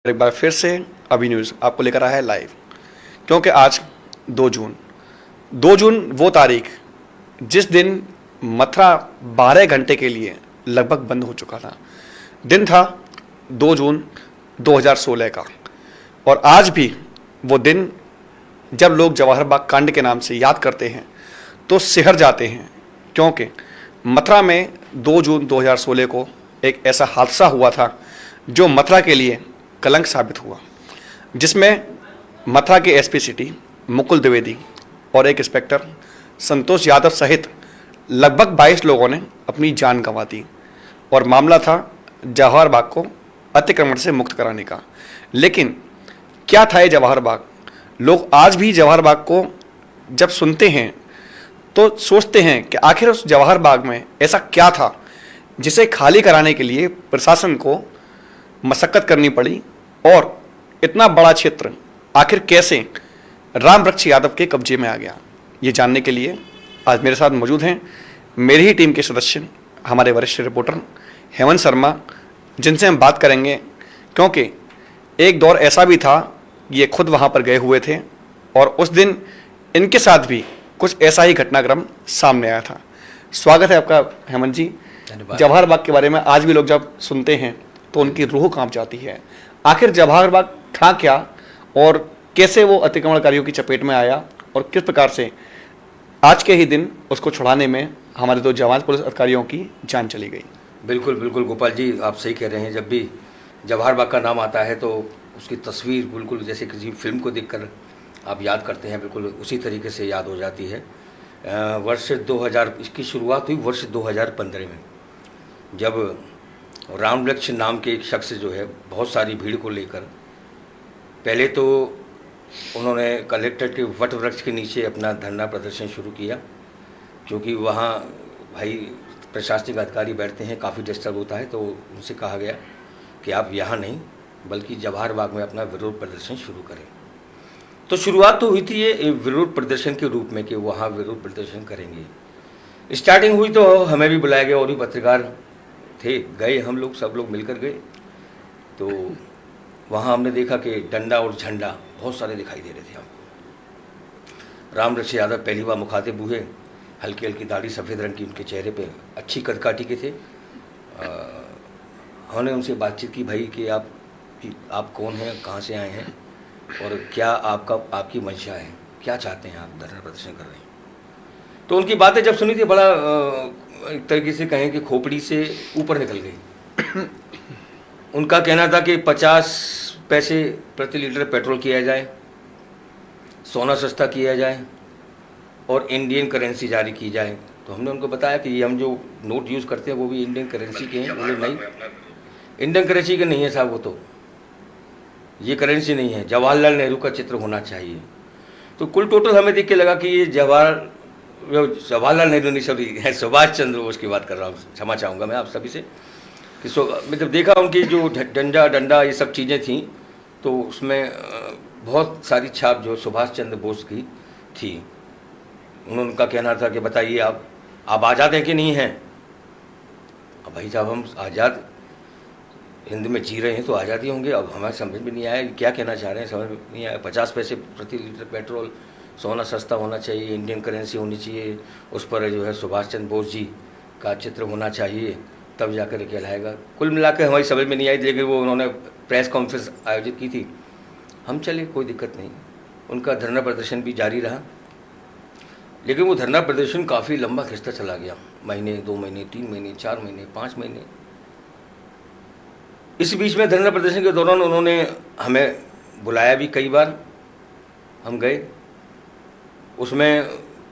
एक बार फिर से अभी न्यूज़ आपको लेकर आया है लाइव, क्योंकि आज 2 जून वो तारीख जिस दिन मथुरा 12 घंटे के लिए लगभग बंद हो चुका था। दिन था 2 जून 2016 का, और आज भी वो दिन जब लोग जवाहर बाग कांड के नाम से याद करते हैं तो सिहर जाते हैं, क्योंकि मथुरा में 2 जून 2016 को एक ऐसा हादसा हुआ था जो मथुरा के लिए कलंक साबित हुआ, जिसमें मथुरा के एसपी सिटी मुकुल द्विवेदी और एक इंस्पेक्टर संतोष यादव सहित लगभग 22 लोगों ने अपनी जान गंवा दी। और मामला था जवाहर बाग को अतिक्रमण से मुक्त कराने का। लेकिन क्या था ये जवाहर बाग? लोग आज भी जवाहर बाग को जब सुनते हैं तो सोचते हैं कि आखिर उस जवाहर बाग में ऐसा क्या था जिसे खाली कराने के लिए प्रशासन को मशक्कत करनी पड़ी, और इतना बड़ा क्षेत्र आखिर कैसे राम वृक्ष यादव के कब्जे में आ गया। ये जानने के लिए आज मेरे साथ मौजूद हैं मेरी ही टीम के सदस्य, हमारे वरिष्ठ रिपोर्टर हेमंत शर्मा, जिनसे हम बात करेंगे, क्योंकि एक दौर ऐसा भी था ये खुद वहाँ पर गए हुए थे और उस दिन इनके साथ भी कुछ ऐसा ही घटनाक्रम सामने आया था। स्वागत है आपका हेमंत जी। जवाहर बाग के बारे में आज भी लोग जब सुनते हैं तो उनकी रूह कांप जाती है। आखिर जवाहर बाग था क्या और कैसे वो अतिक्रमणकारियों की चपेट में आया, और किस प्रकार से आज के ही दिन उसको छुड़ाने में हमारे 2 जवान पुलिस अधिकारियों की जान चली गई। बिल्कुल बिल्कुल गोपाल जी, आप सही कह रहे हैं। जब भी जवाहर बाग का नाम आता है तो उसकी तस्वीर बिल्कुल जैसे किसी फिल्म को देखकर आप याद करते हैं, बिल्कुल उसी तरीके से याद हो जाती है। वर्ष 2000 इसकी शुरुआत हुई वर्ष 2015 में, जब राम वृक्ष नाम के एक शख्स जो है बहुत सारी भीड़ को लेकर पहले तो उन्होंने कलेक्टर के वट वृक्ष के नीचे अपना धरना प्रदर्शन शुरू किया, क्योंकि वहाँ भाई प्रशासनिक अधिकारी बैठते हैं, काफ़ी डिस्टर्ब होता है। तो उनसे कहा गया कि आप यहाँ नहीं बल्कि जवाहर बाग में अपना विरोध प्रदर्शन शुरू करें। तो शुरुआत तो हुई थी ये विरोध प्रदर्शन के रूप में कि वहाँ विरोध प्रदर्शन करेंगे। स्टार्टिंग हुई तो हमें भी बुलाया गया और भी पत्रकार थे, गए हम लोग, सब लोग मिलकर गए। तो वहाँ हमने देखा कि डंडा और झंडा बहुत सारे दिखाई दे रहे थे हमको। राम वृक्ष यादव पहली बार मुखातिब हुए, हल्की हल्की दाढ़ी, सफ़ेद रंग की उनके चेहरे पे, अच्छी कदकाठी के थे। हमने उनसे बातचीत की, भाई कि आप कौन हैं, कहाँ से आए हैं और क्या आपकी मंशा है, क्या चाहते हैं, आप धरना प्रदर्शन कर रहे हैं। तो उनकी बातें जब सुनी थी बड़ा एक तरीके से कहें कि खोपड़ी से ऊपर निकल गई। उनका कहना था कि 50 पैसे प्रति लीटर पेट्रोल किया जाए, सोना सस्ता किया जाए और इंडियन करेंसी जारी की जाए। तो हमने उनको बताया कि ये हम जो नोट यूज़ करते हैं वो भी इंडियन करेंसी के हैं। बोले नहीं, इंडियन करेंसी के नहीं है साहब, वो तो ये करेंसी नहीं है, जवाहरलाल नेहरू का चित्र होना चाहिए। तो कुल टोटल हमें देख के लगा कि ये जवाहरलाल नेहरू नहीं, सॉरी सुभाष चंद्र बोस की बात कर रहा हूँ, क्षमा चाहूँगा मैं आप सभी से। कि मैं जब देखा उनकी जो डंडा ये सब चीज़ें थी तो उसमें बहुत सारी छाप जो सुभाष चंद्र बोस की थी। उनका कहना था कि बताइए आप आज़ाद हैं कि नहीं हैं। अब भाई साहब हम आज़ाद हिंद में जी रहे हैं तो आज़ादी होंगे। अब हमारे समझ में नहीं आया क्या कहना चाह रहे हैं, समझ में नहीं आया। 50 पैसे प्रति लीटर पेट्रोल, सोना सस्ता होना चाहिए, इंडियन करेंसी होनी चाहिए, उस पर जो है सुभाष चंद्र बोस जी का चित्र होना चाहिए, तब जाकर कहलाएगा। कुल मिलाकर हमारी समझ में नहीं आई, लेकिन वो उन्होंने प्रेस कॉन्फ्रेंस आयोजित की थी। हम चले, कोई दिक्कत नहीं। उनका धरना प्रदर्शन भी जारी रहा, लेकिन वो धरना प्रदर्शन काफ़ी लंबा खिंचता चला गया, महीने, 2 महीने, 3 महीने, 4 महीने, 5 महीने। इस बीच में धरना प्रदर्शन के दौरान उन्होंने हमें बुलाया भी कई बार, हम गए। उसमें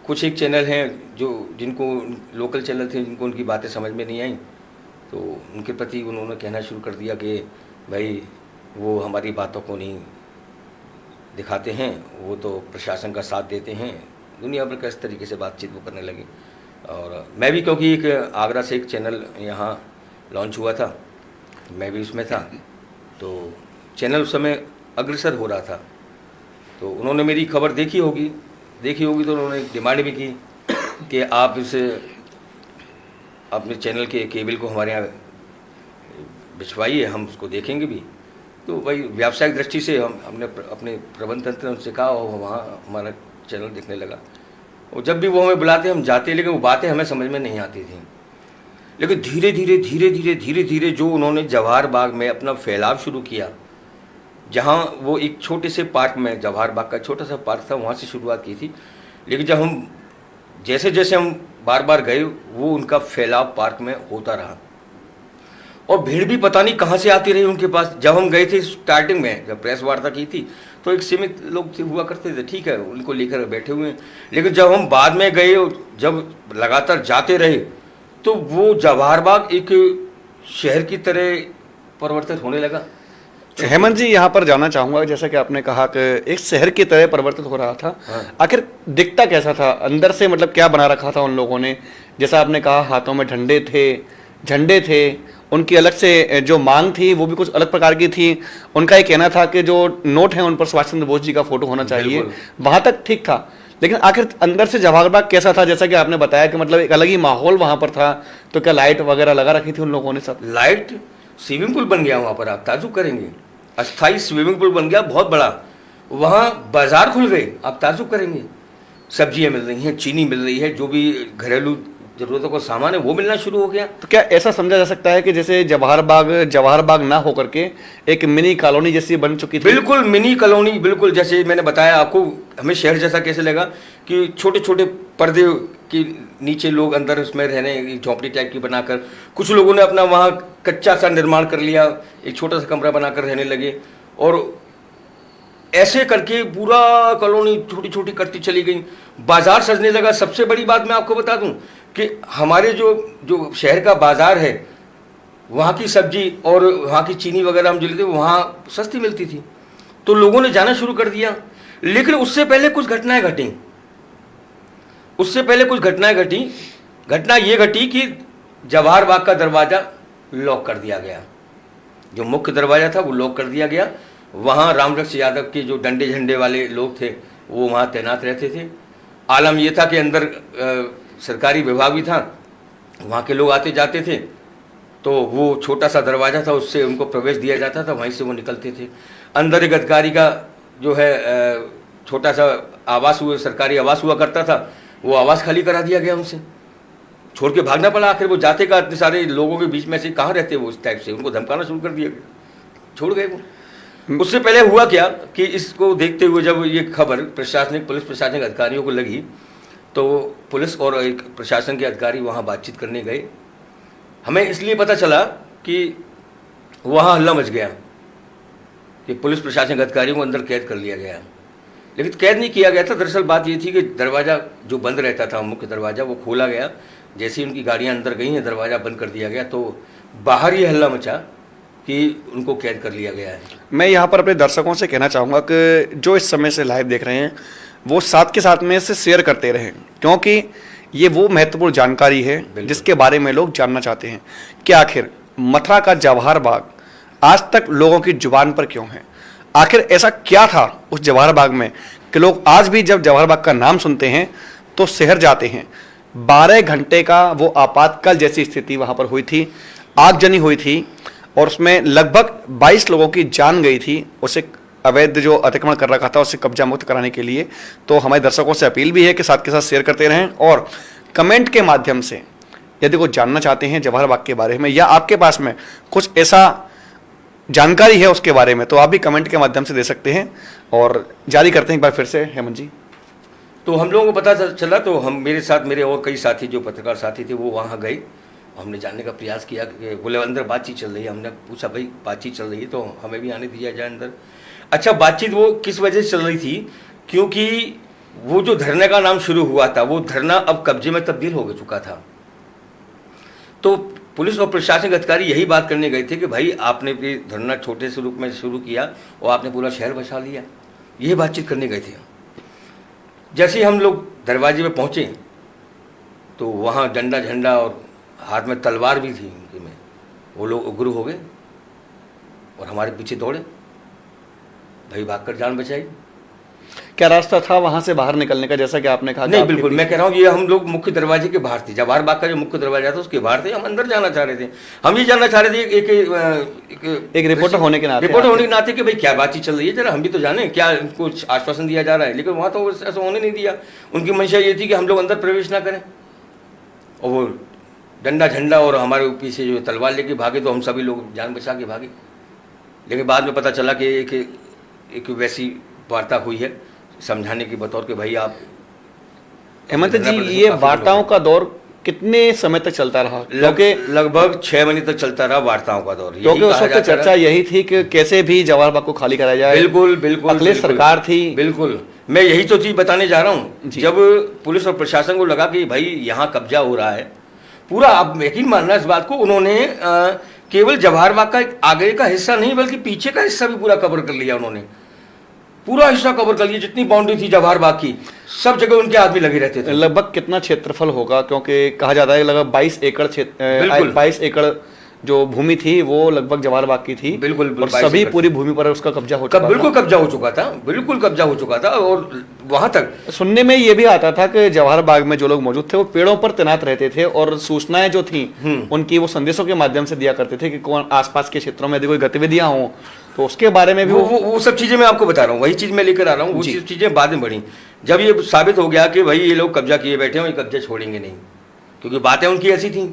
कुछ एक चैनल हैं जिनको लोकल चैनल थे, जिनको उनकी बातें समझ में नहीं आई, तो उनके प्रति उन्होंने कहना शुरू कर दिया कि भाई वो हमारी बातों को नहीं दिखाते हैं, वो तो प्रशासन का साथ देते हैं, दुनिया भर का इस तरीके से बातचीत वो करने लगे। और मैं भी, क्योंकि एक आगरा से एक चैनल यहाँ लॉन्च हुआ था, मैं भी उसमें था, तो चैनल उस समय अग्रसर हो रहा था। तो उन्होंने मेरी खबर देखी होगी तो उन्होंने डिमांड भी की कि आप इसे अपने चैनल के केबल को हमारे यहाँ भिजवाइए, हम उसको देखेंगे भी। तो भाई व्यावसायिक दृष्टि से हमने अपने प्रबंध तंत्र से कहा और वहाँ हमारा चैनल दिखने लगा। और जब भी वो हमें बुलाते हम जाते, लेकिन वो बातें हमें समझ में नहीं आती थी। लेकिन धीरे धीरे जो उन्होंने जवाहर बाग में अपना फैलाव शुरू किया, जहाँ वो एक छोटे से पार्क में, जवाहर बाग का छोटा सा पार्क था, वहाँ से शुरुआत की थी। लेकिन जब हम जैसे जैसे हम बार बार गए, वो उनका फैलाव पार्क में होता रहा और भीड़ भी पता नहीं कहाँ से आती रही उनके पास। जब हम गए थे स्टार्टिंग में, जब प्रेस वार्ता की थी, तो एक सीमित लोग हुआ करते थे, ठीक है, उनको लेकर बैठे हुए हैं। लेकिन जब हम बाद में गए, जब लगातार जाते रहे, तो वो जवाहर बाग एक शहर की तरह परिवर्तित होने लगा। हेमंत जी, यहाँ पर जाना चाहूंगा, जैसा कि आपने कहा कि एक शहर की तरह परिवर्तित हो रहा था। हाँ। आखिर दिखता कैसा था अंदर से, मतलब क्या बना रखा था उन लोगों ने? जैसा आपने कहा, हाथों में झंडे थे, उनकी अलग से जो मांग थी वो भी कुछ अलग प्रकार की थी। उनका ये कहना था कि जो नोट है उन पर सुभाष चंद्र बोस जी का फोटो होना चाहिए। वहां तक ठीक था, लेकिन आखिर अंदर से जवाहर बाग कैसा था? जैसा कि आपने बताया कि मतलब एक अलग ही माहौल वहां पर था, तो क्या लाइट वगैरह लगा रखी थी उन लोगों ने? सब लाइट, स्विमिंग पूल बन गया वहाँ पर, आप ताजुब करेंगे, अस्थाई स्विमिंग पूल बन गया बहुत बड़ा। वहाँ बाजार खुल गए, आप ताजुब करेंगे। सब्जियाँ मिल रही हैं, चीनी मिल रही है, जो भी घरेलू जरूरतों का सामान है वो मिलना शुरू हो गया। तो क्या ऐसा समझा जा सकता है कि जैसे जवाहर बाग ना होकर के एक मिनी कॉलोनी जैसी बन चुकी थी? बिल्कुल मिनी कॉलोनी, बिल्कुल। जैसे मैंने बताया आपको, हमें शहर जैसा कैसे लगा कि छोटे छोटे पर्दे के नीचे लोग अंदर उसमें रहने, झोंपड़ी टाइप की बनाकर, कुछ लोगों ने अपना वहाँ कच्चा सा निर्माण कर लिया, एक छोटा सा कमरा बनाकर रहने लगे। और ऐसे करके पूरा कॉलोनी छोटी छोटी करती चली गई, बाजार सजने लगा। सबसे बड़ी बात मैं आपको बता दूं कि हमारे जो शहर का बाजार है, वहाँ की सब्जी और वहाँ की चीनी वगैरह हम जो लेते वहाँ सस्ती मिलती थी, तो लोगों ने जाना शुरू कर दिया। लेकिन उससे पहले कुछ घटनाएं घटी। घटना ये घटी कि जवाहर बाग का दरवाज़ा लॉक कर दिया गया। जो मुख्य दरवाज़ा था वो लॉक कर दिया गया। वहाँ रामरक्ष यादव के जो डंडे झंडे वाले लोग थे वो वहाँ तैनात रहते थे। आलम ये था कि अंदर सरकारी विभाग भी था, वहाँ के लोग आते जाते थे, तो वो छोटा सा दरवाज़ा था, उससे उनको प्रवेश दिया जाता था, वहीं से वो निकलते थे। अंदर एक अधिकारी का जो है छोटा सा आवास हुआ, सरकारी आवास हुआ करता था, वो आवास खाली करा दिया गया, उनसे छोड़ के भागना पड़ा। आखिर वो जाते का इतने सारे लोगों के बीच में से कहाँ रहते वो, उस टाइप से उनको धमकाना शुरू कर दिया गया, छोड़ गए वो। उससे पहले हुआ क्या कि इसको देखते हुए जब ये खबर पुलिस प्रशासनिक अधिकारियों को लगी, तो पुलिस और एक प्रशासन के अधिकारी वहाँ बातचीत करने गए। हमें इसलिए पता चला कि वहाँ हल्ला मच गया कि पुलिस प्रशासनिक अधिकारियों को अंदर कैद कर लिया गया। लेकिन कैद नहीं किया गया था। दरअसल बात ये थी कि दरवाज़ा जो बंद रहता था, मुख्य दरवाज़ा, वो खोला गया। जैसे ही उनकी गाड़ियाँ अंदर गई हैं, दरवाज़ा बंद कर दिया गया, तो बाहर ये हल्ला मचा कि उनको कैद कर लिया गया है। मैं यहाँ पर अपने दर्शकों से कहना चाहूँगा कि जो इस समय से लाइव देख रहे हैं, वो साथ के साथ में इसे शेयर करते रहें, क्योंकि ये वो महत्वपूर्ण जानकारी है जिसके बारे में लोग जानना चाहते हैं कि आखिर मथुरा का जवाहर बाग आज तक लोगों की जुबान पर क्यों है। आखिर ऐसा क्या था उस जवाहर बाग में कि लोग आज भी जब जवाहर बाग का नाम सुनते हैं तो शहर जाते हैं। 12 घंटे का वो आपातकाल जैसी स्थिति वहाँ पर हुई थी, आगजनी हुई थी, और उसमें लगभग 22 लोगों की जान गई थी। उसे अवैध जो अतिक्रमण कर रखा था उसे कब्जा मुक्त कराने के लिए। तो हमारे दर्शकों से अपील भी है कि साथ के साथ शेयर करते रहें, और कमेंट के माध्यम से यदि कोई जानना चाहते हैं जवाहर बाग के बारे में, या आपके पास में कुछ ऐसा जानकारी है उसके बारे में, तो आप भी कमेंट के माध्यम से दे सकते हैं। और जारी करते हैं एक बार फिर से हेमंत जी। तो हम लोगों को पता चला, तो हम मेरे साथ मेरे और कई साथी जो पत्रकार साथी थे वो वहाँ गए। हमने जानने का प्रयास किया कि बोले अंदर बातचीत चल रही है। हमने पूछा भाई बातचीत चल रही है तो हमें भी आने दिया जाए अंदर। अच्छा, बातचीत वो किस वजह से चल रही थी, क्योंकि वो जो धरने का नाम शुरू हुआ था, वो धरना अब कब्जे में तब्दील हो चुका था। तो पुलिस और प्रशासनिक अधिकारी यही बात करने गए थे कि भाई आपने भी धरना छोटे से रूप में शुरू किया और आपने पूरा शहर बसा लिया। यही बातचीत करने गए थे। जैसे ही हम लोग दरवाजे पे पहुँचे तो वहाँ डंडा झंडा और हाथ में तलवार भी थी उनके में, वो लोग उग्र हो गए और हमारे पीछे दौड़े। भाई भागकर जान बचाई। क्या रास्ता था वहां से बाहर निकलने का, जैसा कि आपने कहा? नहीं बिल्कुल, मैं कह रहा हूँ ये हम लोग मुख्य दरवाजे के बाहर थे, जवाहर बाग का जो मुख्य दरवाजा था उसके बाहर थे, हम अंदर जाना चाह रहे थे। हम ये जानना चाह रहे थे एक रिपोर्टर होने के नाते कि भाई क्या बातचीत चल रही है, जरा हम भी तो जाने क्या कुछ आश्वासन दिया जा रहा है। लेकिन वहाँ तो ऐसा होने नहीं दिया। उनकी मंशा ये थी कि हम लोग अंदर प्रवेश ना करें, और वो डंडा झंडा और हमारे पीछे जो तलवार लेके भागे, तो हम सभी लोग जान बचा के भागे। लेकिन बाद में पता चला कि एक वैसी वार्ता हुई है समझाने की बतौर के भाई आप। हेमंत जी, ये वार्ताओं का दौर कितने समय तक चलता रहा? लगभग 6 महीने तक चलता रहा वार्ताओं का दौर, क्योंकि उस वक्त चर्चा यही थी कि कैसे भी जवाहर बाग को खाली कराया जाए। बिल्कुल बिल्कुल, अखिलेश सरकार थी। बिल्कुल, मैं यही तो चीज बताने जा रहा हूँ। जब पुलिस और प्रशासन को लगा कि भाई यहाँ कब्जा हो रहा है पूरा, आप यकीन मानना इस बात को, उन्होंने केवल जवाहर बाग का आगे का हिस्सा नहीं बल्कि पीछे का हिस्सा भी पूरा कवर कर लिया। उन्होंने पूरा हिस्सा कवर कर लिया, जितनी बाउंड्री थी जवाहर बाग की, सब जगह उनके आदमी लगे रहते थे। लगभग कितना क्षेत्रफल होगा? क्योंकि कहा जाता है लगभग 22 एकड़ 22 एकड़ जो भूमि थी वो लगभग जवाहर बाग की थी। बिल्कुल, और सभी पूरी भूमि पर उसका कब्जा हो चुका था। बिल्कुल कब्जा हो चुका था, बिल्कुल कब्जा हो चुका था। और वहां तक सुनने में ये भी आता था कि जवाहर बाग में जो लोग मौजूद थे वो पेड़ों पर तैनात रहते थे, और सूचनाएं जो थी उनकी वो संदेशों के माध्यम से दिया करते थे कि कौन आसपास के क्षेत्रों में यदि कोई गतिविधियां हों तो उसके बारे में भी वो सब चीजें मैं आपको बता रहा हूँ। वही चीज मैं लेकर आ रहा हूँ। वो चीजें बाद में बढ़ी जब ये साबित हो गया कि भाई ये लोग कब्जा किए बैठे हैं, ये कब्जा छोड़ेंगे नहीं, क्योंकि बातें उनकी ऐसी थी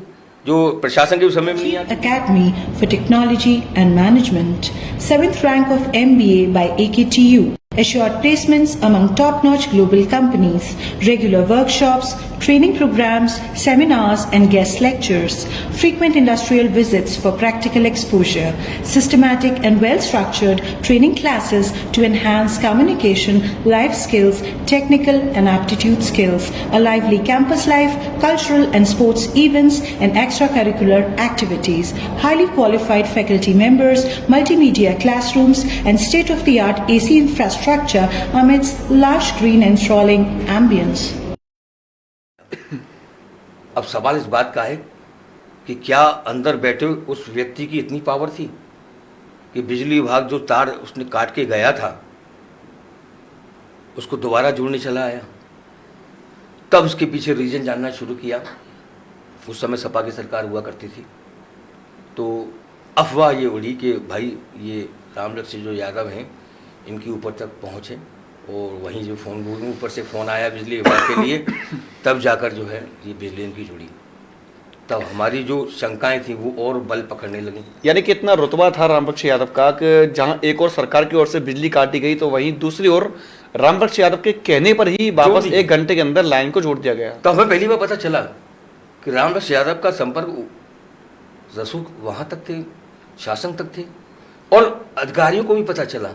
जो प्रशासन के समय में नहीं आती। Academy for Technology and Management, 7th rank of MBA by AKTU, assured placements among top-notch global companies, regular workshops, training programs, seminars and guest lectures, frequent industrial visits for practical exposure, systematic and well-structured training classes to enhance communication, life skills, technical and aptitude skills, a lively campus life, cultural and sports events and extracurricular activities, highly qualified faculty members, multimedia classrooms and state-of-the-art AC infrastructure amidst lush green and sprawling ambience. अब सवाल इस बात का है कि क्या अंदर बैठे उस व्यक्ति की इतनी पावर थी कि बिजली विभाग जो तार उसने काट के गया था उसको दोबारा जोड़ने चला आया। तब उसके पीछे रीजन जानना शुरू किया। उस समय सपा की सरकार हुआ करती थी, तो अफवाह ये उड़ी कि भाई ये रामलक्ष्मण जो यादव हैं इनकी ऊपर तक पहुँचे, और वहीं जो फ़ोन ऊपर से फ़ोन आया बिजली विभाग के लिए, तब जाकर जो है ये बिजली इनकी जुड़ी। तब हमारी जो शंकाएं थी वो और बल पकड़ने लगी। यानी कि इतना रुतबा था रामबख्श यादव का कि जहां एक और सरकार की ओर से बिजली काटी गई तो वहीं दूसरी ओर रामबख्श यादव के कहने पर ही वापस 1 घंटे के अंदर लाइन को जोड़ दिया गया। तो हमें पहली बार पता चला कि रामबख्श यादव का संपर्क रसूख वहाँ तक थे, शासन तक थे, और अधिकारियों को भी पता चला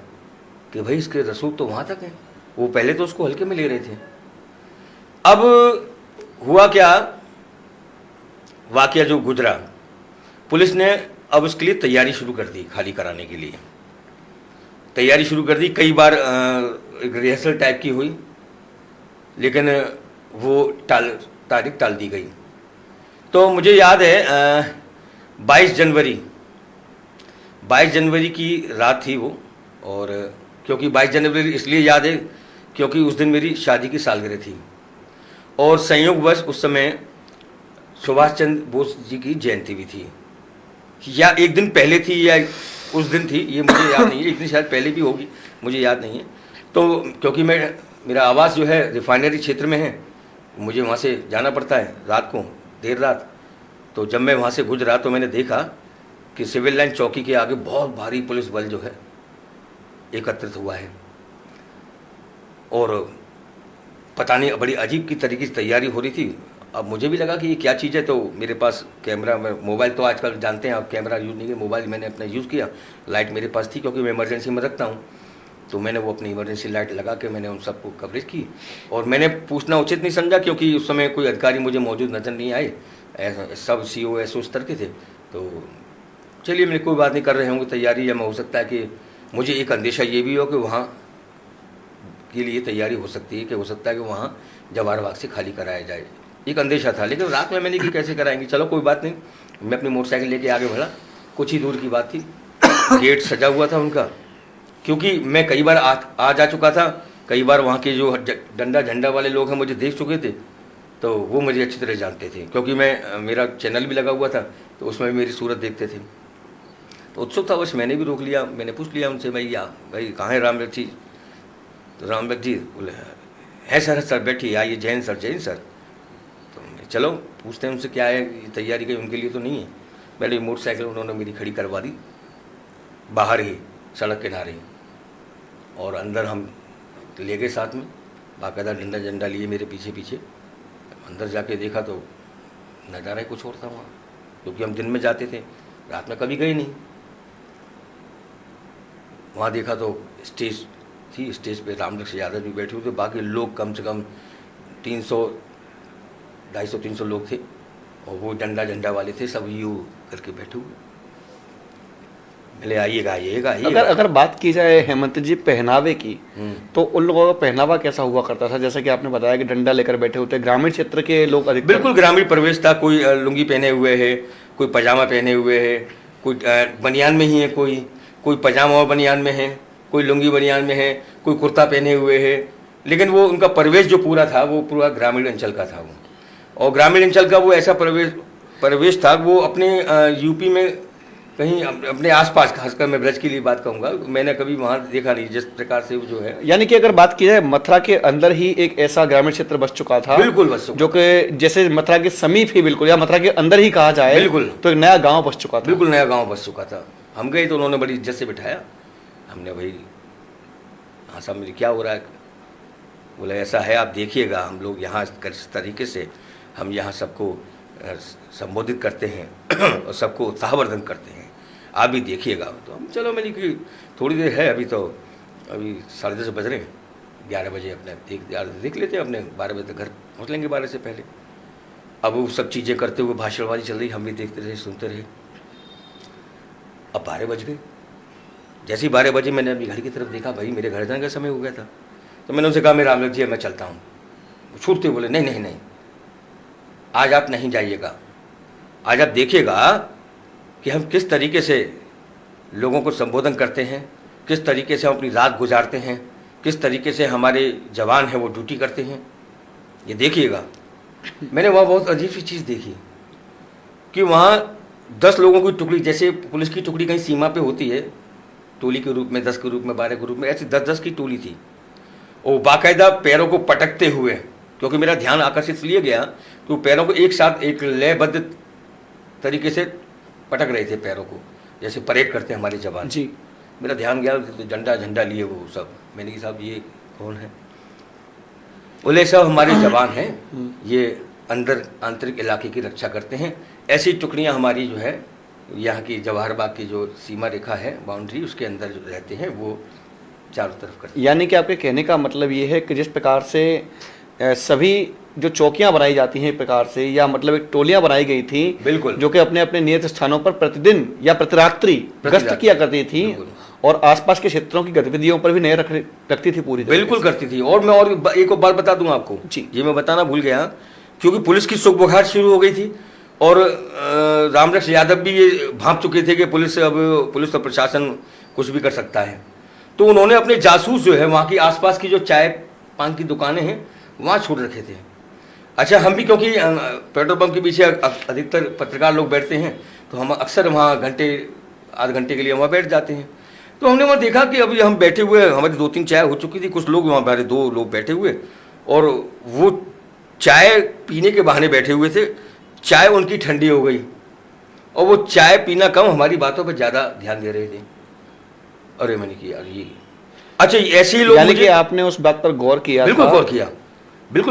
कि भाई इसके रसूख तो वहाँ तक हैं। वो पहले तो उसको हल्के में ले रहे थे। अब हुआ क्या, वाकया जो गुजरा, पुलिस ने अब उसके लिए तैयारी शुरू कर दी, खाली कराने के लिए तैयारी शुरू कर दी। कई बार एक रिहर्सल टाइप की हुई, लेकिन वो तारीख टाल दी गई। तो मुझे याद है 22 जनवरी की रात थी वो, और क्योंकि 22 जनवरी इसलिए याद है क्योंकि उस दिन मेरी शादी की सालगिरह थी, और संयोगवश उस समय सुभाष चंद्र बोस जी की जयंती भी थी, या एक दिन पहले थी या उस दिन थी, ये मुझे याद नहीं है। इतनी शायद पहले भी होगी, मुझे याद नहीं है। तो क्योंकि मेरा आवास जो है रिफाइनरी क्षेत्र में है, मुझे वहाँ से जाना पड़ता है रात को, देर रात। तो जब मैं वहाँ से गुजरा तो मैंने देखा कि सिविल लाइन चौकी के आगे बहुत भारी पुलिस बल जो है एकत्रित हुआ है, और पता नहीं बड़ी अजीब की तरीके से तैयारी हो रही थी। अब मुझे भी लगा कि ये क्या चीज़ है, तो मेरे पास कैमरा, मोबाइल तो आजकल जानते हैं आप, कैमरा यूज़ नहीं किया, मोबाइल मैंने अपना यूज़ किया। लाइट मेरे पास थी क्योंकि मैं इमरजेंसी में रखता हूँ, तो मैंने वो अपनी इमरजेंसी लाइट लगा के मैंने उन सबको कवरेज की। और मैंने पूछना उचित नहीं समझा क्योंकि उस समय कोई अधिकारी मुझे मौजूद नज़र नहीं आए, सब CO SO स्तर के थे। तो चलिए मैंने कोई बात नहीं, कर रहे होंगे तैयारी, या मैं हो सकता है कि मुझे एक अंदेशा ये भी हो कि वहाँ के लिए तैयारी हो सकती है, कि हो सकता है कि वहाँ जवाहर बाग से खाली कराया जाए, एक अंदेशा था। लेकिन रात में मैंने कि कैसे कराएंगे, चलो कोई बात नहीं, मैं अपनी मोटरसाइकिल लेके आगे बढ़ा। कुछ ही दूर की बात थी, गेट सजा हुआ था उनका, क्योंकि मैं कई बार आ जा चुका था, कई बार वहाँ के जो डंडा झंडा वाले लोग हैं मुझे देख चुके थे, तो वो मुझे अच्छी तरह जानते थे, क्योंकि मेरा चैनल भी लगा हुआ था, तो उसमें भी मेरी सूरत देखते थे। तो उत्सुक था, बस मैंने भी रोक लिया, मैंने पूछ लिया उनसे, भाई कहाँ है रामलक जी? तो रामलक जी बोले है सर बैठिए, आइए, जैन सर। तो चलो पूछते हैं उनसे क्या है, तैयारी की उनके लिए तो नहीं है। मैंने मोटरसाइकिल उन्होंने मेरी खड़ी करवा दी बाहर ही, सड़क किनारे ही, और अंदर हम ले गए साथ में, बाकायदा डंडा झंडा लिए मेरे पीछे पीछे। अंदर जाके देखा तो नज़ारा ही कुछ और था वहाँ, क्योंकि हम दिन में जाते थे, रात में कभी गए नहीं। वहाँ देखा तो स्टेज थी, स्टेज पे रामलक्ष्मण यादव भी बैठे हुए थे, बाकी लोग कम से कम 250-300 लोग थे, और वो डंडा झंडा वाले थे, सब यू करके बैठे हुए। मिले आइएगा। अगर बात की जाए हेमंत जी पहनावे की, तो उन लोगों का पहनावा कैसा हुआ करता था? जैसे कि आपने बताया कि डंडा लेकर बैठे होते, ग्रामीण क्षेत्र के लोग अधिक, बिल्कुल ग्रामीण प्रवेश था। कोई लुंगी पहने हुए है, कोई पजामा पहने हुए है, कोई बनियान में ही है, कोई पजामा और बनियान में है, कोई लुंगी बनियान में है, कोई कुर्ता पहने हुए है। लेकिन वो उनका प्रवेश जो पूरा था वो पूरा ग्रामीण अंचल का था वो, और ग्रामीण अंचल का वो ऐसा प्रवेश था, वो अपने यूपी में कहीं अपने आसपास, खासकर मैं ब्रज के लिए बात कहूँगा, मैंने कभी वहाँ देखा नहीं जिस प्रकार से वो जो है। यानी कि अगर बात की जाए मथुरा के अंदर ही एक ऐसा ग्रामीण क्षेत्र बस चुका था, बिल्कुल बस चुका, जो कि जैसे मथुरा के समीप ही बिल्कुल, या मथुरा के अंदर ही कहा जाए, बिल्कुल, तो एक नया गाँव बस चुका था। बिल्कुल नया गाँव बस चुका था। हम गए तो उन्होंने बड़ी इज्जत से बिठाया। हमने भाई हाँ साहब मेरी क्या हो रहा है? बोले ऐसा है, आप देखिएगा, हम लोग यहाँ इस तरीके से हम यहाँ सबको संबोधित करते हैं और सबको उत्साहवर्धन करते हैं, आप भी देखिएगा। तो हम चलो, मैंने कि थोड़ी देर है, अभी 10:30 बज रहे हैं, 11 बजे अपने देख लेते हैं, अपने 12 बजे तक घर पहुँच लेंगे 12 से पहले। अब वो सब चीज़ें करते हुए भाषणबाजी चल रही, हम भी देखते रहे, सुनते रहे। अब 12 बज गए। जैसे ही 12 बजे मैंने अपनी घर की तरफ देखा, भाई मेरे घर जाने का समय हो गया था। तो मैंने उनसे कहा, मैं रामलक जी मैं चलता हूँ। छूटते बोले नहीं, आज आप नहीं जाइएगा, आज आप देखिएगा कि हम किस तरीके से लोगों को संबोधन करते हैं, किस तरीके से हम अपनी रात गुजारते हैं, किस तरीके से हमारे जवान हैं वो ड्यूटी करते हैं, ये देखिएगा। मैंने वहाँ बहुत अजीब सी चीज़ देखी कि वहाँ 10 लोगों की टुकड़ी, जैसे पुलिस की टुकड़ी कहीं सीमा पे होती है, टोली के रूप में 10 के रूप में 12 के रूप में, ऐसी 10-10 की टोली थी। वो बाकायदा पैरों को पटकते हुए, क्योंकि मेरा ध्यान आकर्षित इसलिए गया कि वो पैरों को एक साथ एक लयबद्ध तरीके से पटक रहे थे, पैरों को जैसे परेड करते हैं हमारे जवान जी। मेरा ध्यान गया, तो डंडा झंडा लिए वो सब। मैंने कहा साहब ये कौन है? बोले सब हमारे जवान हैं, ये अंदर आंतरिक इलाके की रक्षा करते हैं। ऐसी टुकड़ियां हमारी जो है यहाँ की जवाहर बाग की जो सीमा रेखा है, बाउंड्री, उसके अंदर जो रहते हैं वो चारों तरफ करते हैं। यानी कि आपके कहने का मतलब ये है कि जिस प्रकार से सभी जो चौकियां बनाई जाती हैं एक प्रकार से, या मतलब एक टोलियां बनाई गई थी, बिल्कुल, जो कि अपने अपने नियत स्थानों पर प्रतिदिन या प्रतिरात्रि गश्त किया करती थी, और आसपास के क्षेत्रों की गतिविधियों पर भी नजर रखती थी पूरी, बिल्कुल करती थी। और मैं और एक बात बता दूं आपको जी, ये मैं बताना भूल गया, क्योंकि पुलिस की सुख बुखार शुरू हो गई थी, और रामलक्ष्मण यादव भी ये भांप चुके थे कि पुलिस और प्रशासन कुछ भी कर सकता है। तो उन्होंने अपने जासूस जो है वहाँ की आसपास की जो चाय पान की दुकानें हैं वहाँ छोड़ रखे थे। अच्छा, हम भी क्योंकि पेट्रोल पंप के पीछे अधिकतर पत्रकार लोग बैठते हैं, तो हम अक्सर वहाँ आध घंटे के लिए वहाँ बैठ जाते हैं। तो हमने वहाँ देखा कि अभी हम बैठे हुए, हमारी 2-3 चाय हो चुकी थी, कुछ लोग वहाँ हमारे 2 लोग बैठे हुए, और वो चाय पीने के बहाने बैठे हुए थे। चाय उनकी ठंडी हो गई, और वो चाय पीना कम, हमारी बातों पर ज़्यादा ध्यान दे रहे थे। अरे मैंने किया यार ये, अच्छा ऐसे ही लोग, यानी कि आपने उस बात पर गौर किया? बिल्कुल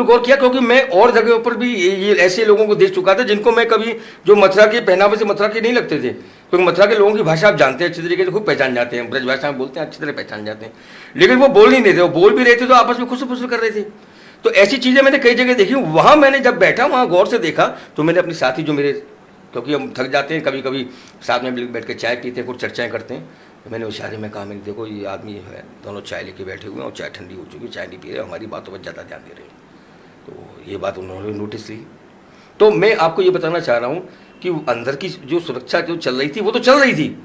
गौर किया, क्योंकि मैं और जगहों पर भी ये ऐसे लोगों को देख चुका था जिनको मैं कभी, जो मथुरा के पहनावे से मथुरा के नहीं लगते थे, क्योंकि मथुरा के लोगों की भाषा आप जानते हैं अच्छी तरीके से, खूब पहचान जाते हैं, ब्रज भाषा में बोलते हैं, अच्छी तरह पहचान जाते हैं। लेकिन वो बोल नहीं देते, वो बोल भी रहे थे तो आपस में खुसर कर रहे थे। तो ऐसी चीज़ें मैंने कई जगह देखी। वहाँ मैंने जब बैठा, वहाँ गौर से देखा, तो मैंने अपने साथी जो मेरे, क्योंकि हम थक जाते हैं कभी कभी, साथ में बैठ के चाय पीते हैं, कुछ चर्चाएँ करते हैं, तो मैंने इशारे में कहा, मैंने देखो ये आदमी है, दोनों चाय लेके बैठे हुए हैं और चाय ठंडी हो चुकी, चाय नहीं पी रहे, हमारी बातों पर ज़्यादा ध्यान दे रहे हैं। तो ये बात उन्होंने नोटिस ली। तो मैं आपको ये बताना चाह रहा हूँ कि अंदर की जो सुरक्षा जो चल रही थी वो तो चल रही थी,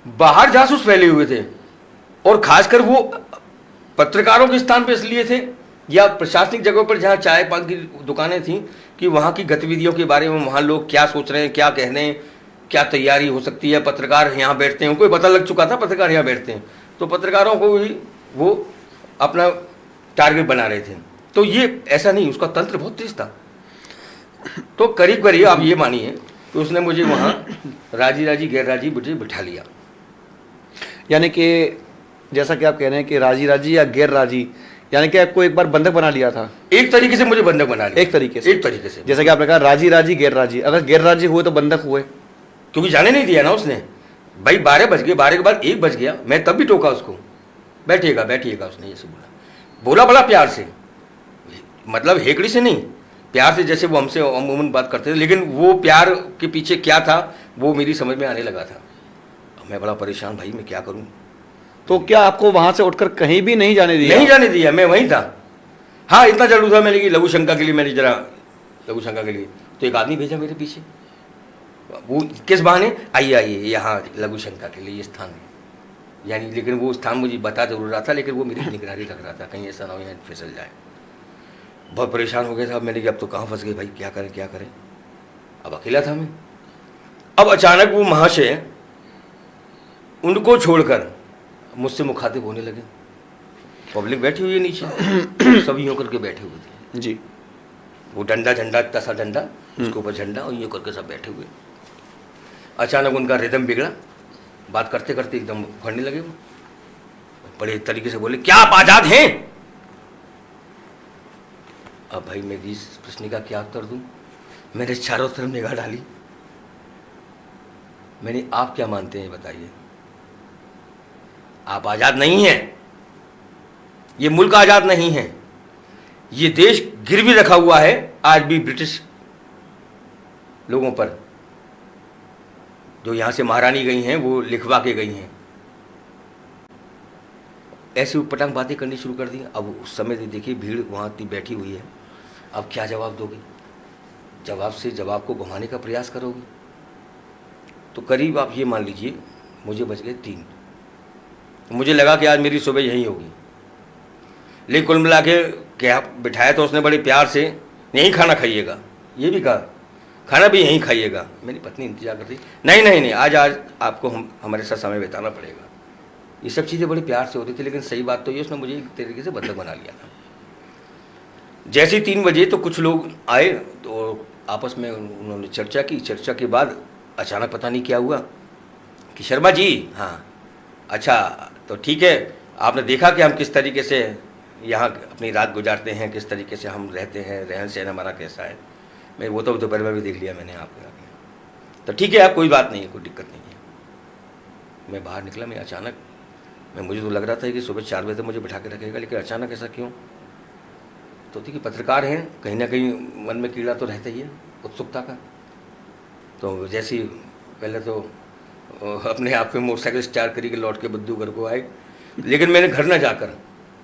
बाहर जासूस फैले हुए थे, और खासकर वो पत्रकारों के स्थान पे इसलिए थे या प्रशासनिक जगहों पर जहाँ चाय पान की दुकानें थी कि वहाँ की गतिविधियों के बारे में वहाँ लोग क्या सोच रहे हैं, क्या कह रहे हैं, क्या तैयारी हो सकती है, पत्रकार यहाँ बैठते हैं, उनको पता लग चुका था पत्रकार यहाँ बैठते हैं, तो पत्रकारों को भी वो अपना टारगेट बना रहे थे। तो ये ऐसा नहीं, उसका तंत्र बहुत तेज था। तो करीब करीब आप ये मानिए कि उसने मुझे वहाँ राजी राजी गैर राजी मुझे बिठा लिया। यानी कि जैसा कि आप कह रहे हैं कि राजी राजी या गैर राजी, यानी कि आपको एक बार बंधक बना लिया था। एक तरीके से मुझे बंधक बना लिया। एक तरीके से जैसा कि आपने कहा राजी राजी गैर राजी, अगर गैर राजी हुए तो बंधक हुए, क्योंकि जाने नहीं दिया ना उसने। भाई 12 बज गए, 12 के बाद 1 बज गया, मैं तब भी टोका उसको, बैठिएगा बैठिएगा, उसने जैसे बोला बड़ा प्यार से, मतलब हेकड़ी से नहीं, प्यार से, जैसे वो हमसे अमूमन बात करते थे। लेकिन वो प्यार के पीछे क्या था वो मेरी समझ में आने लगा था। मैं बड़ा परेशान, भाई मैं क्या करूं। तो क्या आपको वहां से उठकर कहीं भी नहीं जाने दिया? नहीं जाने दिया, मैं वहीं था। हाँ इतना जरूर था मैंने कि लघु शंका के लिए, मैंने जरा लघु शंका के लिए तो एक आदमी भेजा मेरे पीछे। वो किस बहाने, आइए आइए यहाँ लघु शंका के लिए ये स्थान है, यानी लेकिन वो स्थान मुझे बता जरूर रहा था, लेकिन वो मेरी निगरानी रख रहा था कहीं ऐसा ना हो यहाँ फिसल जाए। बहुत परेशान हो गया था। मैंने कहा अब तो कहाँ फंस गए भाई, क्या करें क्या करें। अब अकेला था मैं। अब अचानक वो महाशय उनको छोड़कर मुझसे मुखातिब होने लगे। पब्लिक बैठी हुई है नीचे, सब यूँ करके बैठे हुए थे जी। वो डंडा झंडा, इतना सा डंडा, उसके ऊपर झंडा, और यूँ करके सब बैठे हुए। अचानक उनका रिदम बिगड़ा, बात करते करते एकदम उखड़ने लगे। वो बड़े तरीके से बोले, क्या आप आज़ाद हैं? अब भाई मैं इस प्रश्न का क्या उत्तर दूं? मैंने चारों तरफ निगाह डाली। मैंने, आप क्या मानते हैं बताइए? आप आज़ाद नहीं हैं, ये मुल्क आज़ाद नहीं है, ये देश गिरवी रखा हुआ है आज भी ब्रिटिश लोगों पर। जो यहाँ से महारानी गई हैं वो लिखवा के गई हैं। ऐसी उटपटांग बातें करनी शुरू कर दी। अब उस समय देखिए भीड़ वहाँ इतनी बैठी हुई है, अब क्या जवाब दोगे? जवाब से जवाब को घुमाने का प्रयास करोगे। तो करीब आप ये मान लीजिए मुझे बच गए 3। मुझे लगा कि आज मेरी सुबह यहीं होगी, लेकिन कुल मिला के क्या बिठाया तो उसने बड़े प्यार से, यहीं खाना खाइएगा, ये भी कहा खाना भी यहीं खाइएगा। मेरी पत्नी इंतजार कर रही, नहीं, आज आपको हमारे साथ समय बिताना पड़ेगा। ये सब चीज़ें बड़े प्यार से होती थी, लेकिन सही बात तो ये उसने मुझे एक तरीके से बंधक बना लिया था। जैसे 3 बजे तो कुछ लोग आए तो आपस में उन्होंने चर्चा की। चर्चा के बाद अचानक पता नहीं क्या हुआ कि शर्मा जी, हाँ अच्छा तो ठीक है, आपने देखा कि हम किस तरीके से यहाँ अपनी रात गुजारते हैं, किस तरीके से हम रहते हैं, रहन सहन हमारा कैसा है। मैं वो तो दोपहर में भी देख लिया मैंने आपके आगे। तो ठीक है, आप कोई बात नहीं है, कोई दिक्कत नहीं है। मैं बाहर निकला। मैं अचानक मुझे तो लग रहा था कि सुबह 4 बजे तक मुझे बिठा के रखेगा, लेकिन अचानक ऐसा क्यों? तो देखिए पत्रकार हैं, कहीं ना कहीं मन में कीड़ा तो रहता ही है उत्सुकता का। तो जैसे ही पहले तो अपने आप में मोटरसाइकिल स्टार्ट करी के लौट के बुद्धू घर को आए, लेकिन मैंने घर ना जाकर,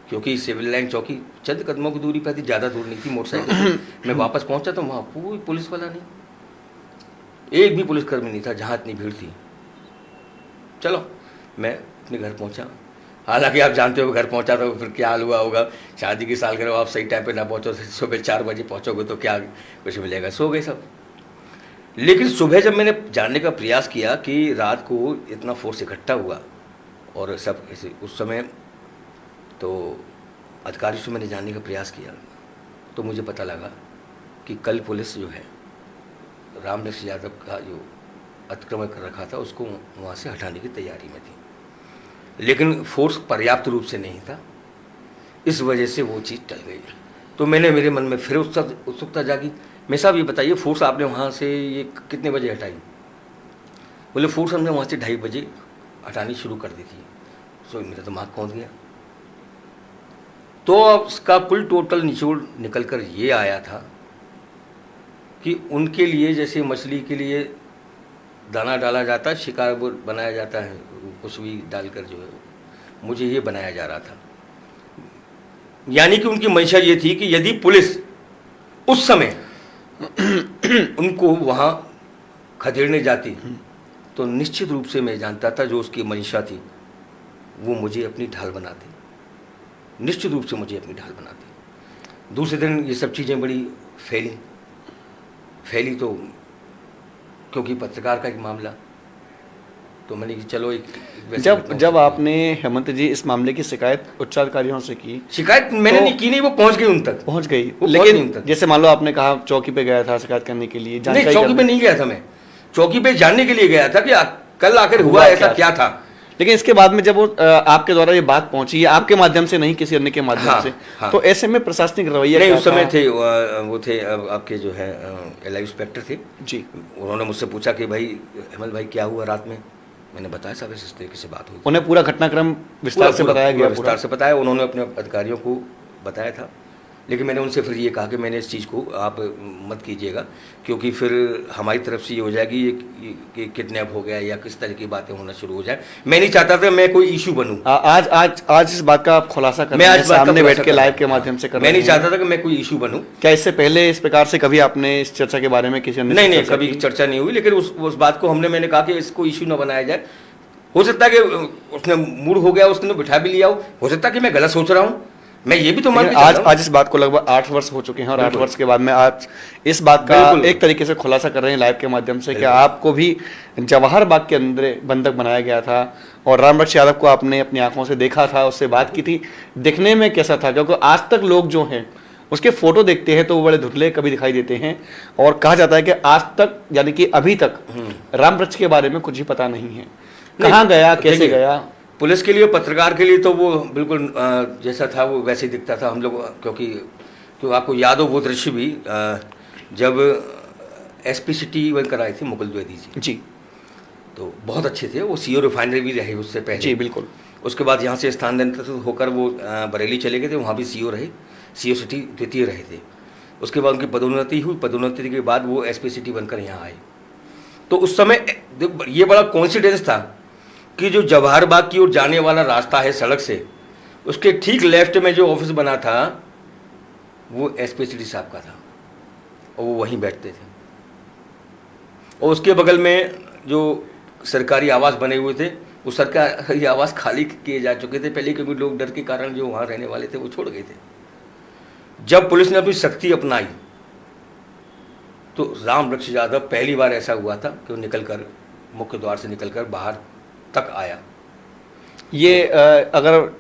क्योंकि सिविल लाइन चौकी चंद कदमों की दूरी पर थी, ज़्यादा दूर नहीं थी मोटरसाइकिल। मैं वापस पहुंचा तो वहाँ कोई पुलिस वाला नहीं, एक भी पुलिसकर्मी नहीं था जहाँ इतनी भीड़ थी। चलो मैं अपने घर पहुँचा। हालांकि आप जानते हो घर पहुँचा तो फिर क्या हाल हुआ होगा। शादी की सालगिरह आप सही टाइम पे ना पहुँचो, सुबह 4 बजे पहुँचोगे तो क्या कुछ मिलेगा। सो गए सब। लेकिन सुबह जब मैंने जानने का प्रयास किया कि रात को इतना फोर्स इकट्ठा हुआ और सब ऐसे, उस समय तो अधिकारी से मैंने जानने का प्रयास किया तो मुझे पता लगा कि कल पुलिस जो है रामनिवास यादव का जो अतिक्रमण कर रखा था उसको वहाँ से हटाने की तैयारी में थी, लेकिन फोर्स पर्याप्त रूप से नहीं था। इस वजह से वो चीज़ टल गई। तो मेरे मन में फिर उत्सुकता जागी। मैं साहब ये बताइए, फोर्स आपने वहाँ से ये कितने बजे हटाई? बोले फोर्स हमने वहाँ से 2:30 बजे हटानी शुरू कर दी थी। सो मेरा दिमाग पहुँच गया। तो अब उसका कुल टोटल निचोड़ निकल कर ये आया था कि उनके लिए जैसे मछली के लिए दाना डाला जाता है, शिकार बनाया जाता है, कुछ भी डालकर जो है, मुझे ये बनाया जा रहा था। यानी कि उनकी मंशा ये थी कि यदि पुलिस उस समय उनको वहाँ खदेड़ने जाती तो निश्चित रूप से मैं जानता था जो उसकी मंशा थी वो मुझे अपनी ढाल बनाती। निश्चित रूप से मुझे अपनी ढाल बनाती। दूसरे दिन ये सब चीज़ें बड़ी फैली तो क्योंकि पत्रकार का एक मामला, तो मैंने कि चलो जब आपने हेमंत जी इस मामले की शिकायत उच्चाधिकारियों से की, शिकायत मैंने नहीं की, नहीं, वो पहुंच गई उन तक, पहुंच गई, वो लेकिन पहुंच गई उन तक। जैसे मान लो आपने कहा चौकी पे गया था शिकायत करने के लिए, नहीं, चौकी पे नहीं गया था मैं, चौकी पे जानने के लिए गया था कि कल आखिर हुआ ऐसा क्या था। लेकिन इसके बाद में जब वो आपके द्वारा ये बात पहुंची है, आपके माध्यम से नहीं किसी अन्य के माध्यम से, तो ऐसे में प्रशासनिक रवैया नहीं, क्या उस समय था? थे वो थे आपके जो है एलआई इंस्पेक्टर थे जी, उन्होंने मुझसे पूछा कि भाई हेमंत भाई क्या हुआ रात में। मैंने बताया साहब इस तरीके से बात हुई। उन्हें पूरा घटनाक्रम विस्तार से बताया गया, विस्तार से बताया, उन्होंने अपने अधिकारियों को बताया था। लेकिन मैंने उनसे फिर ये कहा कि मैंने इस चीज़ को आप मत कीजिएगा, क्योंकि फिर हमारी तरफ से ये हो जाएगी ये किडनैप हो गया या किस तरह की बातें होना शुरू हो जाए। मैं नहीं चाहता था मैं कोई इशू बनूं। आज इस बात का आप खुलासा कर मैं रहे आज हैं, बात का सामने बैठ खुलासा के कर लाइव रहा के हूं। माध्यम से कर मैं रहे नहीं हैं। चाहता था कि मैं कोई इशू बनूं। क्या इससे पहले इस प्रकार से कभी आपने इस चर्चा के बारे में किसी अन्य से नहीं, चर्चा कभी की? चर्चा नहीं हुई, लेकिन उस बात को मैंने कहा कि इसको इशू ना बनाया जाए। हो सकता है कि उसने मूड हो गया, उसने बिठा भी लिया हो सकता है कि मैं गलत सोच रहा हूँ, मैं ये भी तो मान आज इस बात को लगभग 8 वर्ष हो चुके हैं, और 8 वर्ष के बाद में आज इस बात का एक तरीके से खुलासा कर रहे हैं लाइव के माध्यम से कि आपको भी जवाहर बाग के अंदर बंधक बनाया गया था, और रामवृक्ष यादव को आपने अपनी आंखों से देखा था, उससे बात की थी। दिखने में कैसा था? क्योंकि आज तक लोग जो हैं उसके फोटो देखते हैं तो वो बड़े धुंधले कभी दिखाई देते हैं, और कहा जाता है कि आज तक यानी कि अभी तक रामवृक्ष के बारे में कुछ ही पता नहीं है। कहाँ गया, कैसे गया? पुलिस के लिए, पत्रकार के लिए तो वो बिल्कुल जैसा था वो वैसे ही दिखता था। हम लोग क्योंकि आपको याद हो वो दृश्य भी जब एसपी सिटी वन कराए थे मुकुल द्विवेदी जी, तो बहुत अच्छे थे वो, सीओ रिफाइनरी भी रहे उससे पहले। जी बिल्कुल। उसके बाद यहाँ से स्थानांतरित होकर वो बरेली चले गए थे, वहाँ भी सीओ रहे, सीओ सिटी द्वितीय रहे थे। उसके बाद उनकी पदोन्नति हुई, पदोन्नति के बाद वो एसपी सिटी बनकर यहाँ आए। तो उस समय ये बड़ा कोइंसिडेंस था कि जो जवाहर बाग की ओर जाने वाला रास्ता है सड़क से, उसके ठीक लेफ्ट में जो ऑफिस बना था वो एसपी सिटी साहब का था, और वो वहीं बैठते थे। और उसके बगल में जो सरकारी आवास बने हुए थे, वो सरकारी आवास खाली किए जा चुके थे पहले, क्योंकि लोग डर के कारण जो वहाँ रहने वाले थे वो छोड़ गए थे। जब पुलिस ने अपनी सख्ती अपनाई तो रामवृक्ष यादव पहली बार ऐसा हुआ था कि वो निकलकर मुख्य द्वार से निकलकर बाहर तक आया। ये अगर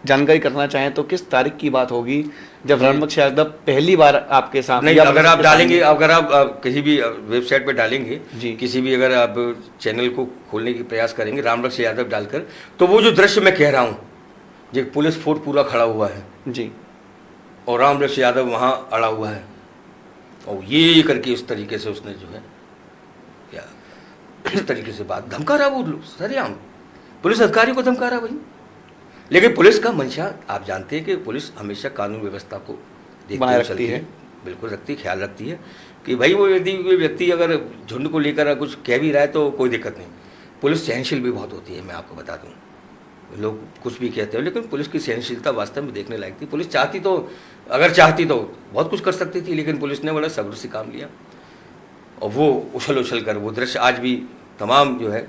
जानकारी करना चाहें तो किस तारीख की बात होगी जब रामवृक्ष यादव पहली बार आपके सामने? नहीं, अगर आप डालेंगे, अगर आप किसी भी वेबसाइट पे डालेंगे, किसी भी अगर आप चैनल को खोलने की प्रयास करेंगे रामवृक्ष यादव डालकर, तो वो जो दृश्य मैं कह रहा हूँ, जो पुलिस फोर्स पूरा खड़ा हुआ है जी, और रामवृक्ष यादव वहाँ अड़ा हुआ है, और ये करके इस तरीके से उसने जो है या इस तरीके से बात धमका रहा, वो सरेआम पुलिस अधिकारी को धमका रहा भाई। लेकिन पुलिस का मंशा आप जानते हैं कि पुलिस हमेशा कानून व्यवस्था को देखती रखती है, बिल्कुल रखती, ख्याल रखती है कि भाई वो व्यक्ति अगर झुंड को लेकर कुछ कह भी रहा है तो कोई दिक्कत नहीं। पुलिस सहनशील भी बहुत होती है, मैं आपको बता दूं। लोग कुछ भी कहते हैं, लेकिन पुलिस की सहनशीलता वास्तव में देखने लायक थी। पुलिस चाहती तो, अगर चाहती तो बहुत कुछ कर सकती थी, लेकिन पुलिस ने बड़ा सब्र से काम लिया, और वो उछल उछल कर वो दृश्य आज भी तमाम जो है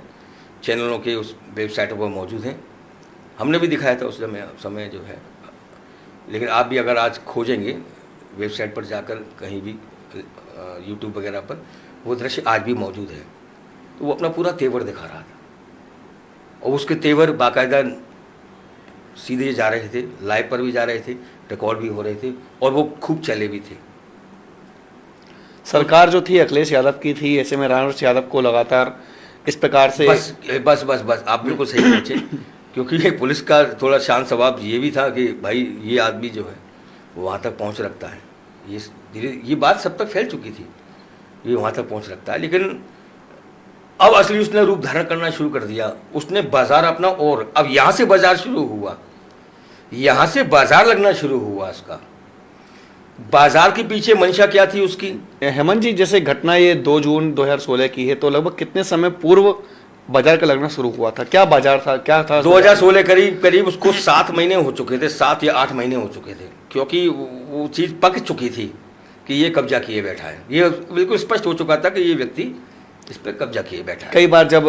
चैनलों के उस वेबसाइटों पर मौजूद हैं। हमने भी दिखाया था उस समय जो है, लेकिन आप भी अगर आज खोजेंगे वेबसाइट पर जाकर कहीं भी यूट्यूब वगैरह पर, वो दृश्य आज भी मौजूद है। तो वो अपना पूरा तेवर दिखा रहा था, और उसके तेवर बाकायदा सीधे जा रहे थे, लाइव पर भी जा रहे थे, रिकॉर्ड भी हो रहे थे, और वो खूब चले भी थे। सरकार जो थी अखिलेश यादव की थी, ऐसे में रामवृक्ष यादव को लगातार इस प्रकार से बस आप बिल्कुल सही पूछे, क्योंकि ये पुलिस का थोड़ा शांत स्वभाव ये भी था कि भाई ये आदमी जो है वो वहाँ तक पहुँच रखता है, ये बात सब तक फैल चुकी थी, ये वहाँ तक पहुँच रखता है। लेकिन अब असली उसने रूप धारण करना शुरू कर दिया, उसने बाजार अपना, और अब यहाँ से बाजार शुरू हुआ, यहाँ से बाजार लगना शुरू हुआ उसका। बाजार के पीछे मंशा क्या थी उसकी? हेमंत जी, जैसे घटना ये 2 जून 2016 की है, तो लगभग कितने समय पूर्व बाजार का लगना शुरू हुआ था? क्या बाजार था, क्या था? 2016 करीब उसको 7 महीने हो चुके थे, 7 या 8 महीने हो चुके थे, क्योंकि वो चीज़ पक चुकी थी कि ये कब्जा किए बैठा है। ये बिल्कुल स्पष्ट हो चुका था कि ये व्यक्ति इस पर कब्जा किए बैठा है। कई बार जब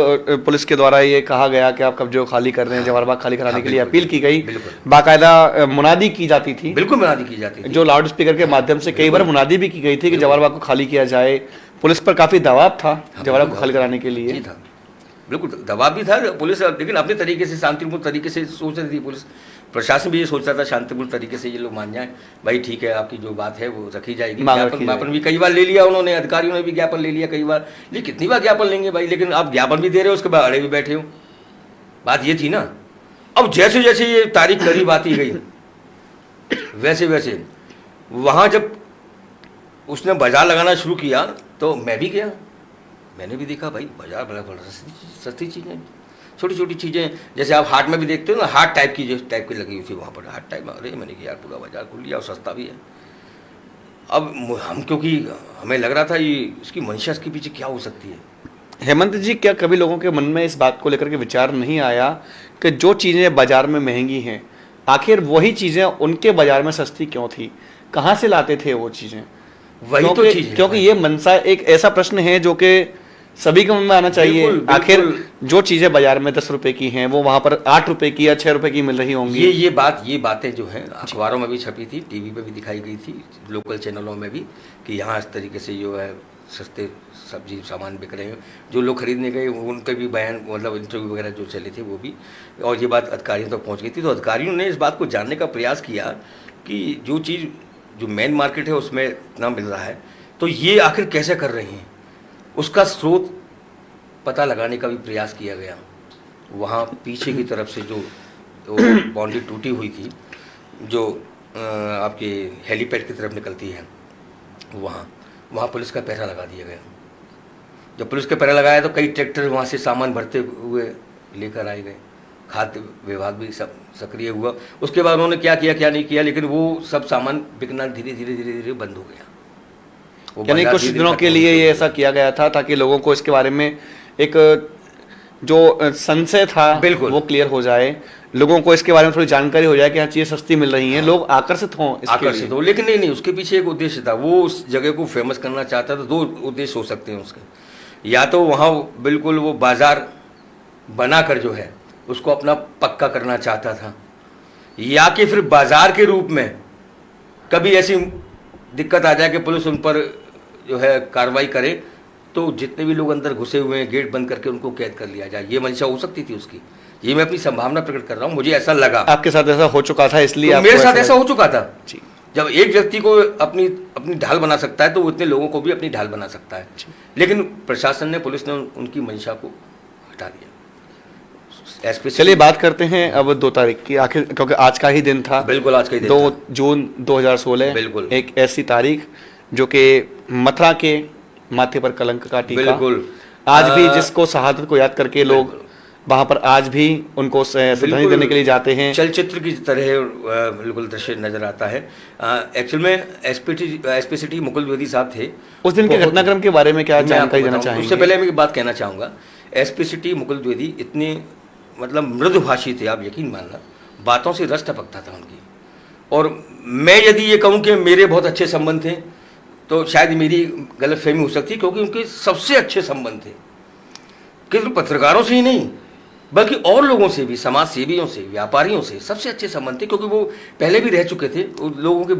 पुलिस के द्वारा ये कहा गया कि आप कब्जे को खाली कर रहे हैं, जवाहर बाग खाली कराने हाँ, के लिए बिल्कुल, अपील की गई, बिल्कुल। बाकायदा मुनादी की जाती थी, बिल्कुल मुनादी की जाती थी, जो लाउड स्पीकर के माध्यम से कई बार मुनादी भी की गई थी कि जवाहर बाग को खाली किया जाए। पुलिस पर काफी दबाव था जवाहर बाग को खाली कराने के लिए। जी था, बिल्कुल दबाव भी था पुलिस, लेकिन अपने तरीके से शांतिपूर्ण तरीके से सोच रही थी पुलिस। प्रशासन भी ये सोच रहा था शांतिपूर्ण तरीके से ये लोग मान जाएं, भाई ठीक है आपकी जो बात है वो रखी जाएगी। ज्ञापन भी कई बार ले लिया उन्होंने, अधिकारियों ने भी ज्ञापन ले लिया कई बार, लेकिन कितनी बार ज्ञापन लेंगे भाई, लेकिन आप ज्ञापन भी दे रहे हो उसके बाद अड़े भी बैठे हो, बात ये थी ना। अब जैसे जैसे ये तारीख करीब आती गई वैसे वैसे वहाँ जब उसने बाजार लगाना शुरू किया तो मैं भी गया, मैंने भी देखा भाई बाजार बड़ा बड़ा सस्ती चीज़ें, छोटी छोटी चीज़ें, जैसे आप हाट में भी देखते हो ना, हाट टाइप की लगी हुई थी वहाँ पर, हाट टाइप में। अरे मैंने कहा यार पूरा बाजार खुल लिया और सस्ता भी है। अब हम क्योंकि हमें लग रहा था ये इसकी मंशा इसके पीछे क्या हो सकती है। हेमंत जी, क्या कभी लोगों के मन में इस बात को लेकर के विचार नहीं आया कि जो चीज़ें बाजार में महंगी हैं, आखिर वही चीज़ें उनके बाजार में सस्ती क्यों थी? कहाँ से लाते थे वो चीज़ें? वही तो चीज़ है, क्योंकि ये मनसा एक ऐसा प्रश्न है जो कि सभी के मन में आना चाहिए। बिल्कुल, आखिर बिल्कुल। जो चीजें बाजार में 10 रुपए की हैं वो वहां पर 8 रुपए की या 6 रुपए की मिल रही होंगी। ये बातें जो हैं अखबारों में भी छपी थी, टीवी पे भी दिखाई गई थी, लोकल चैनलों में भी, कि यहाँ इस तरीके से जो है सस्ते सब्जी सामान बिक रहे हैं। जो लोग खरीदने गए उनके भी बयान, मतलब इंटरव्यू वगैरह जो चले थे वो भी, और ये बात अधिकारियों तक पहुँच गई थी। तो अधिकारियों ने इस बात को जानने का प्रयास किया कि जो चीज़ जो मेन मार्केट है उसमें इतना मिल रहा है तो ये आखिर कैसे कर रहे हैं, उसका स्रोत पता लगाने का भी प्रयास किया गया। वहाँ पीछे की तरफ से जो बाउंड्री टूटी हुई थी, जो आपके हेलीपैड की तरफ निकलती है, वहाँ पुलिस का पहरा लगा दिया गया। जब पुलिस का पहरा लगाया तो कई ट्रैक्टर वहाँ से सामान भरते हुए लेकर आए गए, खाद्य विभाग भी सब सक्रिय हुआ। उसके बाद उन्होंने क्या किया क्या नहीं किया, लेकिन वो सब सामान बिकना धीरे धीरे बंद हो गया। यानी कुछ दिनों के लिए ये ऐसा किया गया था ताकि लोगों को इसके बारे में एक जो संशय था वो क्लियर हो जाए, लोगों को इसके बारे में थोड़ी जानकारी हो जाए कि हाँ चीज़ें सस्ती मिल रही हैं, लोग आकर्षित हों। लेकिन नहीं, उसके पीछे एक उद्देश्य था। वो उस जगह को फेमस करना चाहता था। 2 उद्देश्य हो सकते हैं उसके, या तो वहाँ बिल्कुल वो बाजार बनाकर जो है उसको अपना पक्का करना चाहता था, या कि फिर बाजार के रूप में कभी ऐसी दिक्कत आ जाए कि पुलिस उन पर जो है कार्रवाई करे तो जितने भी लोग अंदर घुसे हुए हैं गेट बंद करके उनको कैद कर लिया जाए। ये मंशा हो सकती थी उसकी। ये मैं अपनी संभावना प्रकट कर रहा हूँ, मुझे ऐसा लगा। आपके साथ ऐसा हो चुका था इसलिए तो मेरे साथ ऐसा हो चुका था जी। जब एक व्यक्ति को अपनी ढाल बना सकता है तो उतने लोगों को भी अपनी ढाल बना सकता है। लेकिन प्रशासन ने, पुलिस ने उनकी मंशा को हटा दिया। चलिए बात करते हैं अब 2 तारीख की, आखिर क्योंकि आज का ही दिन था। बिल्कुल आज का ही दिन 2 जून 2016। बिल्कुल एक ऐसी तारीख जो कि मथुरा के माथे पर कलंक का टीका। बिल्कुल आज भी जिसको शहादत को याद करके लोग वहां पर आज भी उनको श्रद्धांजलि देने के लिए जाते हैं। चलचित्र की तरह बिल्कुल दृश्य नजर आता है। एक्चुअल में एसपीसीटी मुकुल द्विवेदी साहब थे। उस दिन के घटनाक्रम के बारे में क्या जानकारी देना चाहेंगे? उससे पहले मैं एक बात कहना चाहूँगा, एसपीसीटी मुकुल द्विवेदी इतने मतलब मृदुभाषी थे, आप यकीन मानना, बातों से रस टपकता था उनकी। और मैं यदि ये कहूँ कि मेरे बहुत अच्छे संबंध थे तो शायद मेरी गलतफहमी हो सकती है, क्योंकि उनके सबसे अच्छे संबंध थे केवल पत्रकारों से ही नहीं बल्कि और लोगों से भी, समाज सेवियों से, व्यापारियों से सबसे अच्छे संबंध थे, क्योंकि वो पहले भी रह चुके थे लोगों के।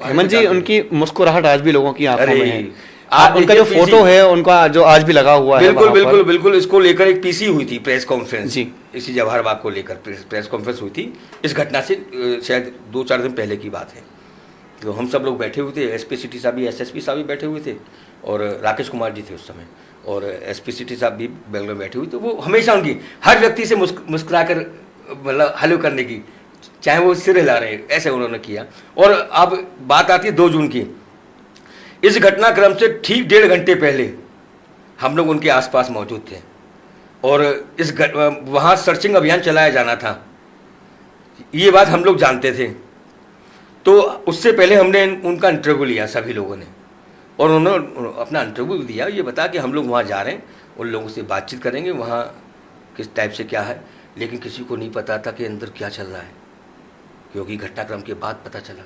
हेमंत जी, उनकी मुस्कुराहट आज भी लोगों की आंखों में है। आप उनका जो फोटो है उनका जो आज भी लगा हुआ है। बिल्कुल इसको लेकर एक पीसी हुई थी, प्रेस कॉन्फ्रेंस जी, इसी जवाहर बाग को लेकर प्रेस कॉन्फ्रेंस हुई थी। इस घटना से शायद 2-4 दिन पहले की बात है। तो हम सब लोग बैठे हुए थे, एसपी साहब भी, एसएसपी साहब भी बैठे हुए थे, और राकेश कुमार जी थे उस समय, और एसपी साहब भी बगल में बैठे हुए। तो वो हमेशा उनकी हर व्यक्ति से मुस्कुरा कर मतलब हेलो करने की, चाहे वो सिर हिला रहे हैं, ऐसे उन्होंने किया। और अब बात आती है 2 जून की। इस घटनाक्रम से ठीक 1.5 घंटे पहले हम लोग उनके आसपास मौजूद थे, और वहाँ सर्चिंग अभियान चलाया जाना था, ये बात हम लोग जानते थे। तो उससे पहले हमने उनका इंटरव्यू लिया सभी लोगों ने, और उन्होंने अपना इंटरव्यू दिया, ये बता कि हम लोग वहाँ जा रहे हैं, उन लोगों से बातचीत करेंगे, वहाँ किस टाइप से क्या है। लेकिन किसी को नहीं पता था कि अंदर क्या चल रहा है, क्योंकि घटनाक्रम के बाद पता चला।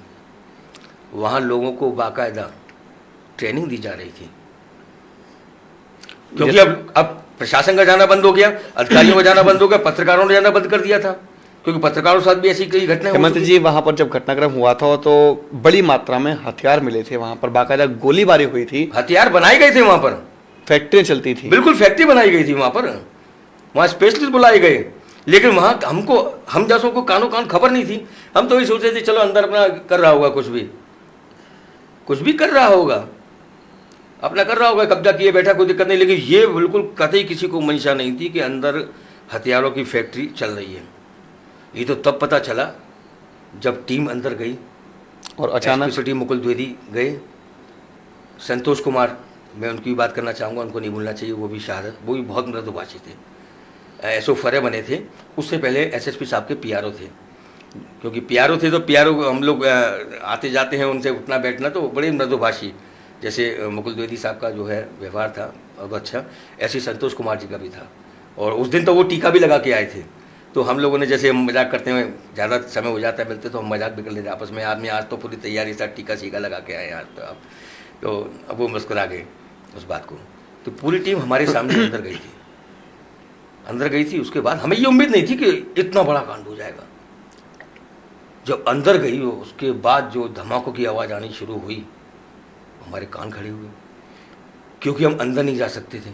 वहाँ लोगों को बाकायदा ट्रेनिंग दी जा रही थी। क्योंकि अब प्रशासन का जाना बंद हो गया, अधिकारियों का जाना बंद हो गया, पत्रकारों ने जाना बंद कर दिया था, क्योंकि पत्रकारों के साथ भी ऐसी कई घटनाएं हेमंत जी, वहां पर जब घटनाक्रम हुआ था तो बड़ी मात्रा में हथियार मिले थे, वहां पर बाकायदा गोलीबारी हुई थी, हथियार बनाए गए थे वहां पर, फैक्ट्रियां चलती थी, बिल्कुल फैक्ट्री बनाई गई थी वहां पर, वहां स्पेशलिस्ट बुलाए गए, लेकिन वहां हमको, हम जैसों को कानों कान खबर नहीं थी। हम तो ये सोच रहे थे चलो अंदर अपना कर रहा होगा, कुछ भी कर रहा होगा, अपना कर रहा होगा, कब्जा किए बैठा, कोई दिक्कत नहीं। लेकिन ये बिल्कुल कतई किसी को मंशा नहीं थी कि अंदर हथियारों की फैक्ट्री चल रही है। ये तो तब पता चला जब टीम अंदर गई और अचानक एसपी मुकुल द्विवेदी गए, संतोष कुमार, मैं उनकी भी बात करना चाहूँगा, उनको नहीं भूलना चाहिए, वो भी शहादत, वो भी बहुत मृदुभाषी थे, एसओ फरे बने थे। उससे पहले एसएसपी साहब के पीआरओ थे, क्योंकि पीआरओ थे तो पीआरओ हम लोग आते जाते हैं, उनसे उठना बैठना तो बड़े मृदुभाषी, जैसे मुकुल द्विवेदी साहब का जो है व्यवहार था बहुत अच्छा, ऐसे संतोष कुमार जी का भी था। और उस दिन तो वो टीका भी लगा के आए थे, तो हम लोगों ने जैसे मजाक करते हैं, ज़्यादा समय हो जाता है मिलते तो हम मजाक भी कर लेते आपस में, आदमी आज तो पूरी तैयारी से टीका सीका लगा के आए आज तो आप, तो अब वो मुस्कुरा गए उस बात को। तो पूरी टीम हमारे सामने अंदर गई थी। उसके बाद हमें ये उम्मीद नहीं थी कि इतना बड़ा कांड हो जाएगा। जब अंदर गई उसके बाद जो धमाकों की आवाज़ आनी शुरू हुई, हमारे कान खड़े हुए, क्योंकि हम अंदर नहीं जा सकते थे,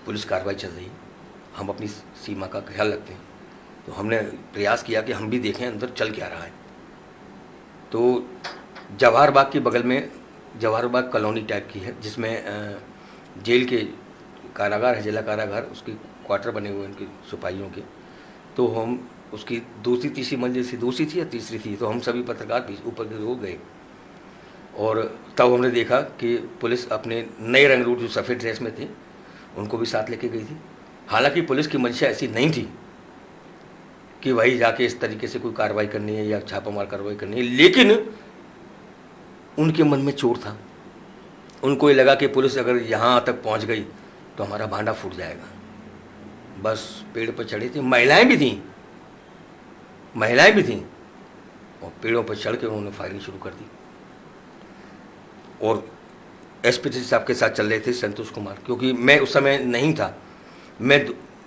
पुलिस कार्रवाई चल रही, हम अपनी सीमा का ख्याल रखते हैं, तो हमने प्रयास किया कि हम भी देखें अंदर चल क्या रहा है। तो जवाहर बाग के बगल में जवाहर बाग कॉलोनी टाइप की है, जिसमें जेल के कारागार है, जिला कारागार, उसके क्वार्टर बने हुए उनके सिपाहियों के। तो हम उसकी दूसरी तीसरी मंजिल से, दूसरी थी या तीसरी थी, तो हम सभी पत्रकार भी ऊपर के हो गए, और तब हमने देखा कि पुलिस अपने नए रंग रूट जो सफ़ेद ड्रेस में थे उनको भी साथ लेके गई थी। हालांकि पुलिस की मंशा ऐसी नहीं थी कि वही जाके इस तरीके से कोई कार्रवाई करनी है या छापामार कार्रवाई करनी है, लेकिन उनके मन में चोर था। उनको ये लगा कि पुलिस अगर यहाँ तक पहुँच गई तो हमारा भांडा फूट जाएगा। बस पेड़ पर चढ़े थे, महिलाएं भी थीं, और पेड़ों पर चढ़ के उन्होंने फायरिंग शुरू कर दी। और एसपी साहब के साथ चल रहे थे संतोष कुमार, क्योंकि मैं उस समय नहीं था, मैं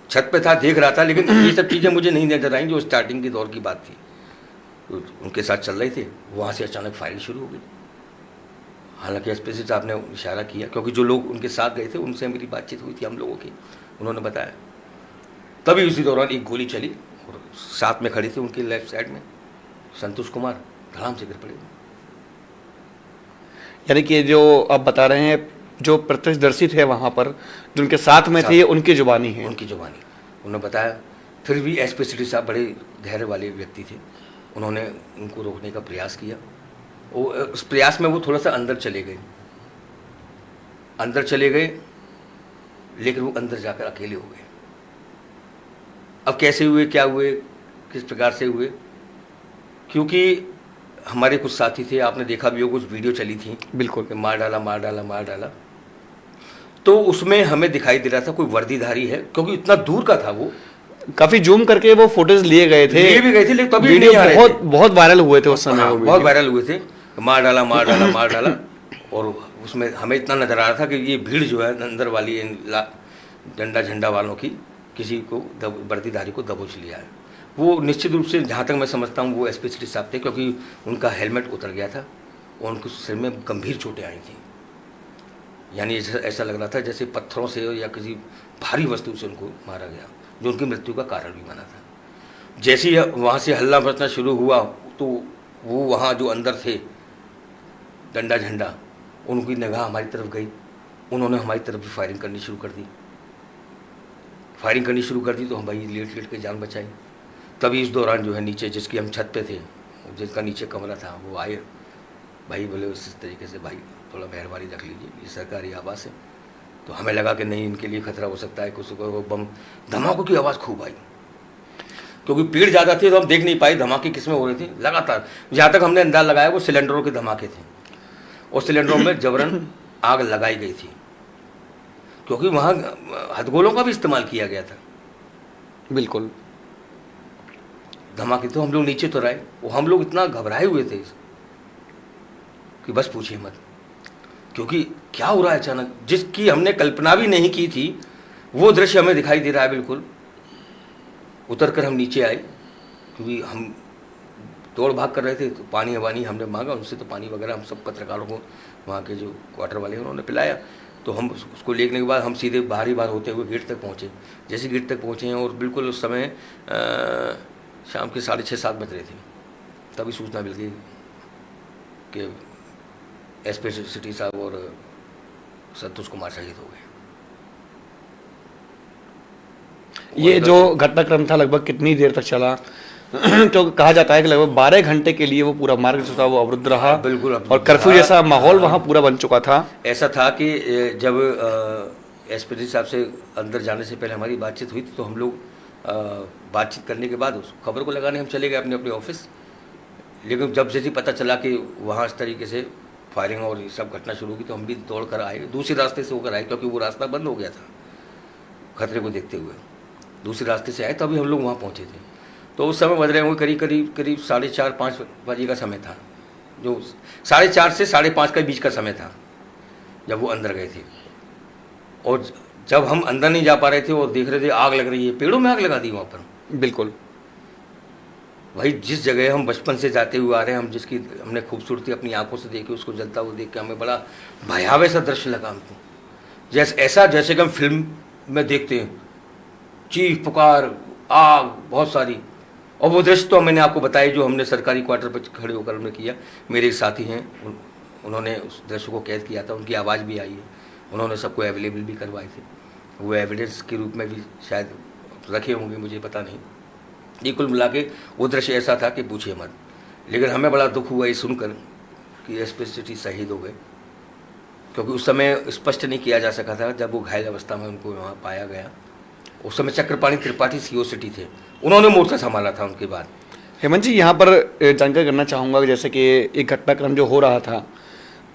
छत पे था, देख रहा था, लेकिन ये सब चीज़ें मुझे नहीं नजर आई जो स्टार्टिंग के दौर की बात थी। तो उनके साथ चल रहे थे, वहाँ से अचानक फायरिंग शुरू हो गई। हालांकि एसपी साहब ने इशारा किया, क्योंकि जो लोग उनके साथ गए थे उनसे मेरी बातचीत हुई थी हम लोगों की, उन्होंने बताया। तभी उसी दौरान एक गोली चली और साथ में खड़े थे उनके लेफ्ट साइड में संतोष कुमार धड़ाम से गिर पड़े। यानी कि जो आप बता रहे हैं, जो प्रत्यक्षदर्शी थे वहां पर, जो उनके साथ में थे, उनकी जुबानी है, उनकी जुबानी उन्होंने बताया। फिर भी एसपी सिटी साहब बड़े धैर्य वाले व्यक्ति थे, उन्होंने उनको रोकने का प्रयास किया। वो उस प्रयास में वो थोड़ा सा अंदर चले गए, लेकिन वो अंदर जाकर अकेले हो गए। अब कैसे हुए, क्या हुए, किस प्रकार से हुए, क्योंकि हमारे कुछ साथी थे, आपने देखा भी हो, कुछ वीडियो चली थी, बिल्कुल, मार डाला, तो उसमें हमें दिखाई दे रहा था कोई वर्दीधारी है, क्योंकि इतना दूर का था, वो काफी जूम करके वो फोटोज लिए गए थे, लेकिन तभी वीडियो नहीं आ रहे बहुत वायरल हुए थे उस समय। हाँ, बहुत वायरल हुए थे, मार डाला और उसमें हमें इतना नजर आ रहा था कि ये भीड़ जो है अंदर वाली डंडा झंडा वालों की किसी को वर्दीधारी को दबोच लिया है। वो निश्चित रूप से, जहाँ तक मैं समझता हूँ, वो एसपी सिटी साहब थे, क्योंकि उनका हेलमेट उतर गया था और उनके सिर में गंभीर चोटें आई थी। यानी ऐसा लग रहा था जैसे पत्थरों से या किसी भारी वस्तु से उनको मारा गया, जो उनकी मृत्यु का कारण भी बना था। जैसे ही वहाँ से हल्ला मचना शुरू हुआ तो वो वहाँ जो अंदर थे डंडा झंडा, उनकी निगाह हमारी तरफ गई, उन्होंने हमारी तरफ भी फायरिंग करनी शुरू कर दी। तो हम भाई लेट के जान बचाई। तभी इस दौरान जो है नीचे, जिसकी हम छत पे थे, जिसका नीचे कमरा था, वो आए, भाई बोले इस तरीके से, भाई थोड़ा मेहरबानी रख लीजिए, ये सरकारी आवास है। तो हमें लगा कि नहीं, इनके लिए खतरा हो सकता है, कुछ वो बम धमाकों की आवाज़ खूब आई, क्योंकि भीड़ ज़्यादा थी तो हम देख नहीं पाए धमाके किसमें हो रहे थे लगातार। जहाँ तक हमने अंदाज़ लगाया वो सिलेंडरों के धमाके थे, और सिलेंडरों में जबरन आग लगाई गई थी, क्योंकि वहाँ हथगोलों का भी इस्तेमाल किया गया था। बिल्कुल, धमाके तो हम लोग नीचे तो रहे, वो हम लोग इतना घबराए हुए थे कि बस पूछिए मत, क्योंकि क्या हो रहा है अचानक, जिसकी हमने कल्पना भी नहीं की थी, वो दृश्य हमें दिखाई दे रहा है। बिल्कुल उतर कर हम नीचे आए, क्योंकि हम दौड़ भाग कर रहे थे, तो पानी वानी हमने मांगा उनसे, तो पानी वगैरह हम सब पत्रकारों को, वहाँ के जो क्वार्टर वाले हैं उन्होंने पिलाया। तो हम उसको लेने के बाद हम सीधे बाहरी बार होते हुए गेट तक पहुँचे। जैसे गेट तक पहुँचे हैं और बिल्कुल उस समय शाम के 6:30-7 बज रहे थे, तभी सूचना मिल गई कि एसपी सिटी साहब और संतोष कुमार शहीद हो गए। ये जो घटनाक्रम था लगभग कितनी देर तक चला? तो कहा जाता है कि लगभग 12 घंटे के लिए वो पूरा मार्ग जो था वो अवरुद्ध रहा। बिल्कुल और कर्फ्यू जैसा माहौल वहाँ पूरा बन चुका था। ऐसा था कि जब एसपी साहब से अंदर जाने से पहले हमारी बातचीत हुई थी, तो हम लोग बातचीत करने के बाद उस खबर को लगाने हम चले गए अपने अपने ऑफिस। लेकिन जब जैसे पता चला कि वहाँ इस तरीके से फायरिंग और ये सब घटना शुरू हुई, तो हम भी दौड़ कर आए, दूसरे रास्ते से होकर आए, क्योंकि वो रास्ता बंद हो गया था खतरे को देखते हुए। दूसरे रास्ते से आए, तभी हम लोग वहाँ पहुँचे थे। तो उस समय बज रहे होंगे करीब 4:30-5 बजे का समय था, जो 4:30 से 5:30 के बीच का समय था जब वो अंदर गए थे। और जब हम अंदर नहीं जा पा रहे थे और देख रहे थे आग लग रही है, पेड़ों में आग लगा दी वहाँ पर। बिल्कुल भाई, जिस जगह हम बचपन से जाते हुए आ रहे हैं, हम जिसकी हमने खूबसूरती अपनी आंखों से देखी, उसको जलता हुआ देख के हमें बड़ा भयावह सा दृश्य लगा हमको। जैसे कि हम फिल्म में देखते हैं, चीख पुकार, आग बहुत सारी। और वो दृश्य तो मैंने आपको बताया जो हमने सरकारी क्वार्टर पर खड़े होकर हमने किया। मेरे एक साथी हैं, उन्होंने उस दृश्य को कैद किया था, उनकी आवाज़ भी आई है, उन्होंने सबको अवेलेबल भी करवाए थे, वो एविडेंस के रूप में भी शायद रखे होंगे, मुझे पता नहीं। ये कुल मिला के वो दृश्य ऐसा था कि पूछिए मत। लेकिन हमें बड़ा दुख हुआ ये सुनकर कि एसपी सिटी शहीद हो गए, क्योंकि उस समय स्पष्ट नहीं किया जा सका था। जब वो घायल अवस्था में उनको वहाँ पाया गया, उस समय चक्रपाणी त्रिपाठी सीओ सिटी थे, उन्होंने मोर्चा संभाला था उनके बाद। हेमंत जी, यहाँ पर जानकारी करना चाहूँगा कि जैसे कि एक घटनाक्रम जो हो रहा था,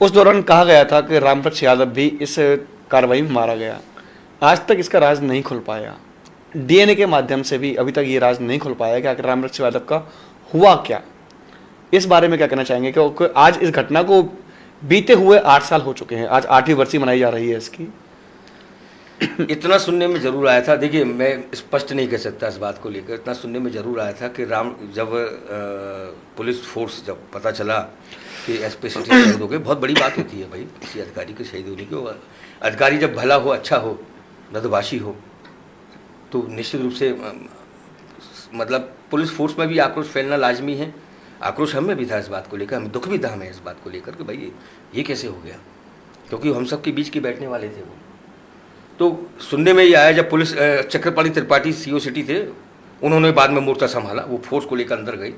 उस दौरान कहा गया था कि रामवृक्ष यादव भी इस कार्रवाई में मारा गया। आज तक इसका राज नहीं खुल पाया। डीएनए के माध्यम से भी अभी तक ये राज नहीं खुल पाया कि आखिर रामवृक्ष यादव का हुआ क्या। इस बारे में क्या कहना चाहेंगे? क्योंकि आज इस घटना को बीते हुए 8 साल हो चुके हैं, आज 8वीं बरसी मनाई जा रही है इसकी। इतना सुनने में जरूर आया था, देखिए मैं स्पष्ट नहीं कह सकता इस बात को लेकर, इतना सुनने में जरूर आया था कि जब पुलिस फोर्स जब पता चला कि एसपी सिटी शहीद हो गए, बहुत बड़ी बात होती है भाई किसी अधिकारी के शहीद होने की। अधिकारी जब भला हो, अच्छा हो, नदभाषी हो, तो निश्चित रूप से मतलब पुलिस फोर्स में भी आक्रोश फैलना लाजमी है। आक्रोश हमें भी था इस बात को लेकर, हमें दुख भी था हमें इस बात को लेकर कि भाई ये कैसे हो गया, क्योंकि हम सब के बीच के बैठने वाले थे वो। तो सुनने में ये आया जब police Chakrapani Tripathi CO city थे, उन्होंने बाद में मोर्चा संभाला, वो फोर्स को लेकर अंदर गई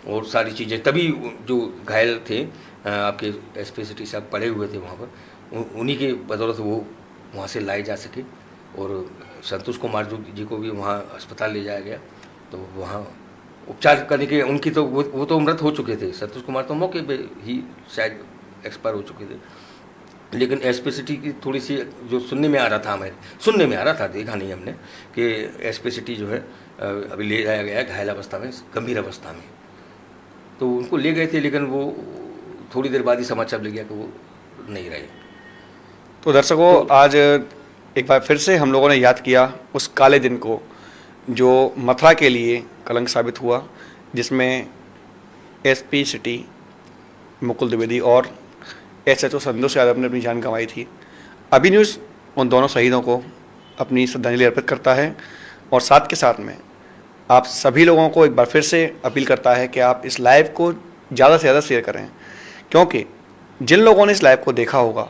और सारी चीज़ें, तभी जो घायल थे आपके एसपी सिटी साहब पड़े हुए थे वहाँ पर, उन्हीं के बदौलत वो वहाँ से लाए जा सके। और संतोष कुमार जी को भी वहाँ अस्पताल ले जाया गया, तो वहाँ उपचार करने के उनकी तो वो तो मृत हो चुके थे। संतोष कुमार तो मौके पे ही शायद एक्सपायर हो चुके थे। लेकिन एसपी सिटी की थोड़ी सी जो सुनने में आ रहा था, हमें सुनने में आ रहा था, देखा नहीं हमने, कि एसपी सिटी जो है अभी ले जाया गया घायल अवस्था में, गंभीर अवस्था में। तो उनको ले गए थे, लेकिन वो थोड़ी देर बाद ही समाचार मिल गया कि वो नहीं रहे। तो दर्शकों, आज एक बार फिर से हम लोगों ने याद किया उस काले दिन को जो मथुरा के लिए कलंक साबित हुआ, जिसमें एसपी सिटी मुकुल द्विवेदी और एसएचओ संतोष यादव ने अपनी जान गंवाई थी। अभी न्यूज़ उन दोनों शहीदों को अपनी श्रद्धांजलि अर्पित करता है और साथ के साथ में आप सभी लोगों को एक बार फिर से अपील करता है कि आप इस लाइव को ज़्यादा से ज़्यादा शेयर करें, क्योंकि जिन लोगों ने इस लाइव को देखा होगा,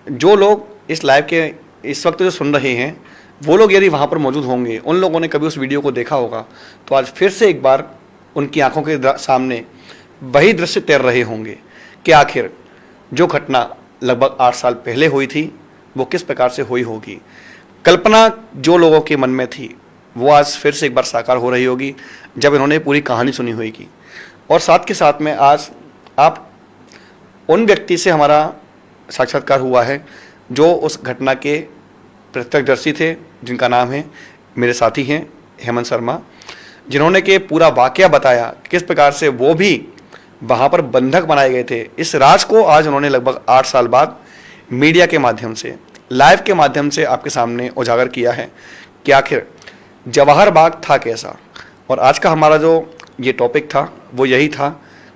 जो लोग इस लाइव के इस वक्त जो सुन रहे हैं, वो लोग यदि वहाँ पर मौजूद होंगे, उन लोगों ने कभी उस वीडियो को देखा होगा, तो आज फिर से एक बार उनकी आंखों के सामने वही दृश्य तैर रहे होंगे कि आखिर जो घटना लगभग 8 साल पहले हुई थी वो किस प्रकार से हुई होगी। कल्पना जो लोगों के मन में थी वो आज फिर से एक बार साकार हो रही होगी जब इन्होंने पूरी कहानी सुनी होगी। और साथ के साथ में आज आप उन व्यक्ति से हमारा साक्षात्कार हुआ है जो उस घटना के प्रत्यक्षदर्शी थे, जिनका नाम है, मेरे साथी हैं हेमंत शर्मा, जिन्होंने के पूरा वाकया बताया किस प्रकार से वो भी वहाँ पर बंधक बनाए गए थे, इस राज को आज उन्होंने लगभग 8 साल बाद मीडिया के माध्यम से, लाइव के माध्यम से आपके सामने उजागर किया है कि आखिर जवाहर बाग था कैसा। और आज का हमारा जो ये टॉपिक था वो यही था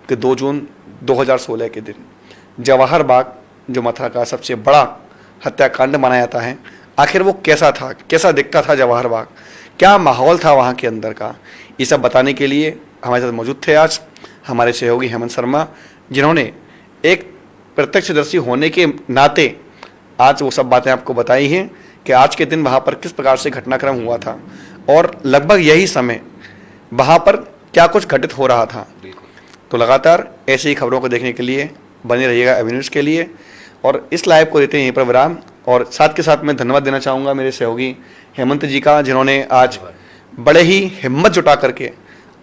कि 2 जून 2016 के दिन जवाहर बाग जो मथुरा का सबसे बड़ा हत्याकांड माना जाता है, आखिर वो कैसा था, कैसा दिखता था जवाहर बाग, क्या माहौल था वहाँ के अंदर का, ये सब बताने के लिए हमारे साथ मौजूद थे आज हमारे सहयोगी हेमंत शर्मा, जिन्होंने एक प्रत्यक्षदर्शी होने के नाते आज वो सब बातें आपको बताई हैं कि आज के दिन वहाँ पर किस प्रकार से घटनाक्रम हुआ था और लगभग यही समय वहाँ पर क्या कुछ घटित हो रहा था। तो लगातार ऐसी ही खबरों को देखने के लिए बने रहिएगा एबी न्यूज़ के लिए, और इस लाइव को देते हैं यहीं पर विराम। और साथ के साथ मैं धन्यवाद देना चाहूँगा मेरे सहयोगी हेमंत जी का, जिन्होंने आज बड़े ही हिम्मत जुटा करके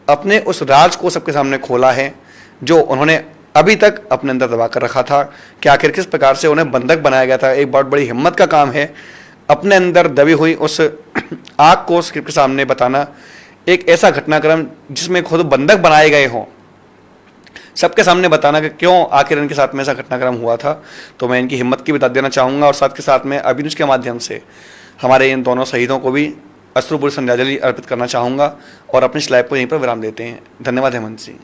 अपने उस राज को सबके सामने खोला है जो उन्होंने अभी तक अपने अंदर दबा कर रखा था कि आखिर किस प्रकार से उन्हें बंधक बनाया गया था। एक बहुत बड़ी हिम्मत का काम है अपने अंदर दबी हुई उस आग को सबके सामने बताना, एक ऐसा घटनाक्रम जिसमें खुद बंधक बनाए गए हों सबके सामने बताना कि क्यों आखिर इनके साथ में ऐसा घटनाक्रम हुआ था। तो मैं इनकी हिम्मत की बता देना चाहूँगा और साथ के साथ में एबी न्यूज़ के माध्यम से हमारे इन दोनों शहीदों को भी अश्रुपूर्ण श्रद्धांजलि अर्पित करना चाहूँगा और अपनी इस लाइव को यहीं पर विराम देते हैं। धन्यवाद हेमंत जी।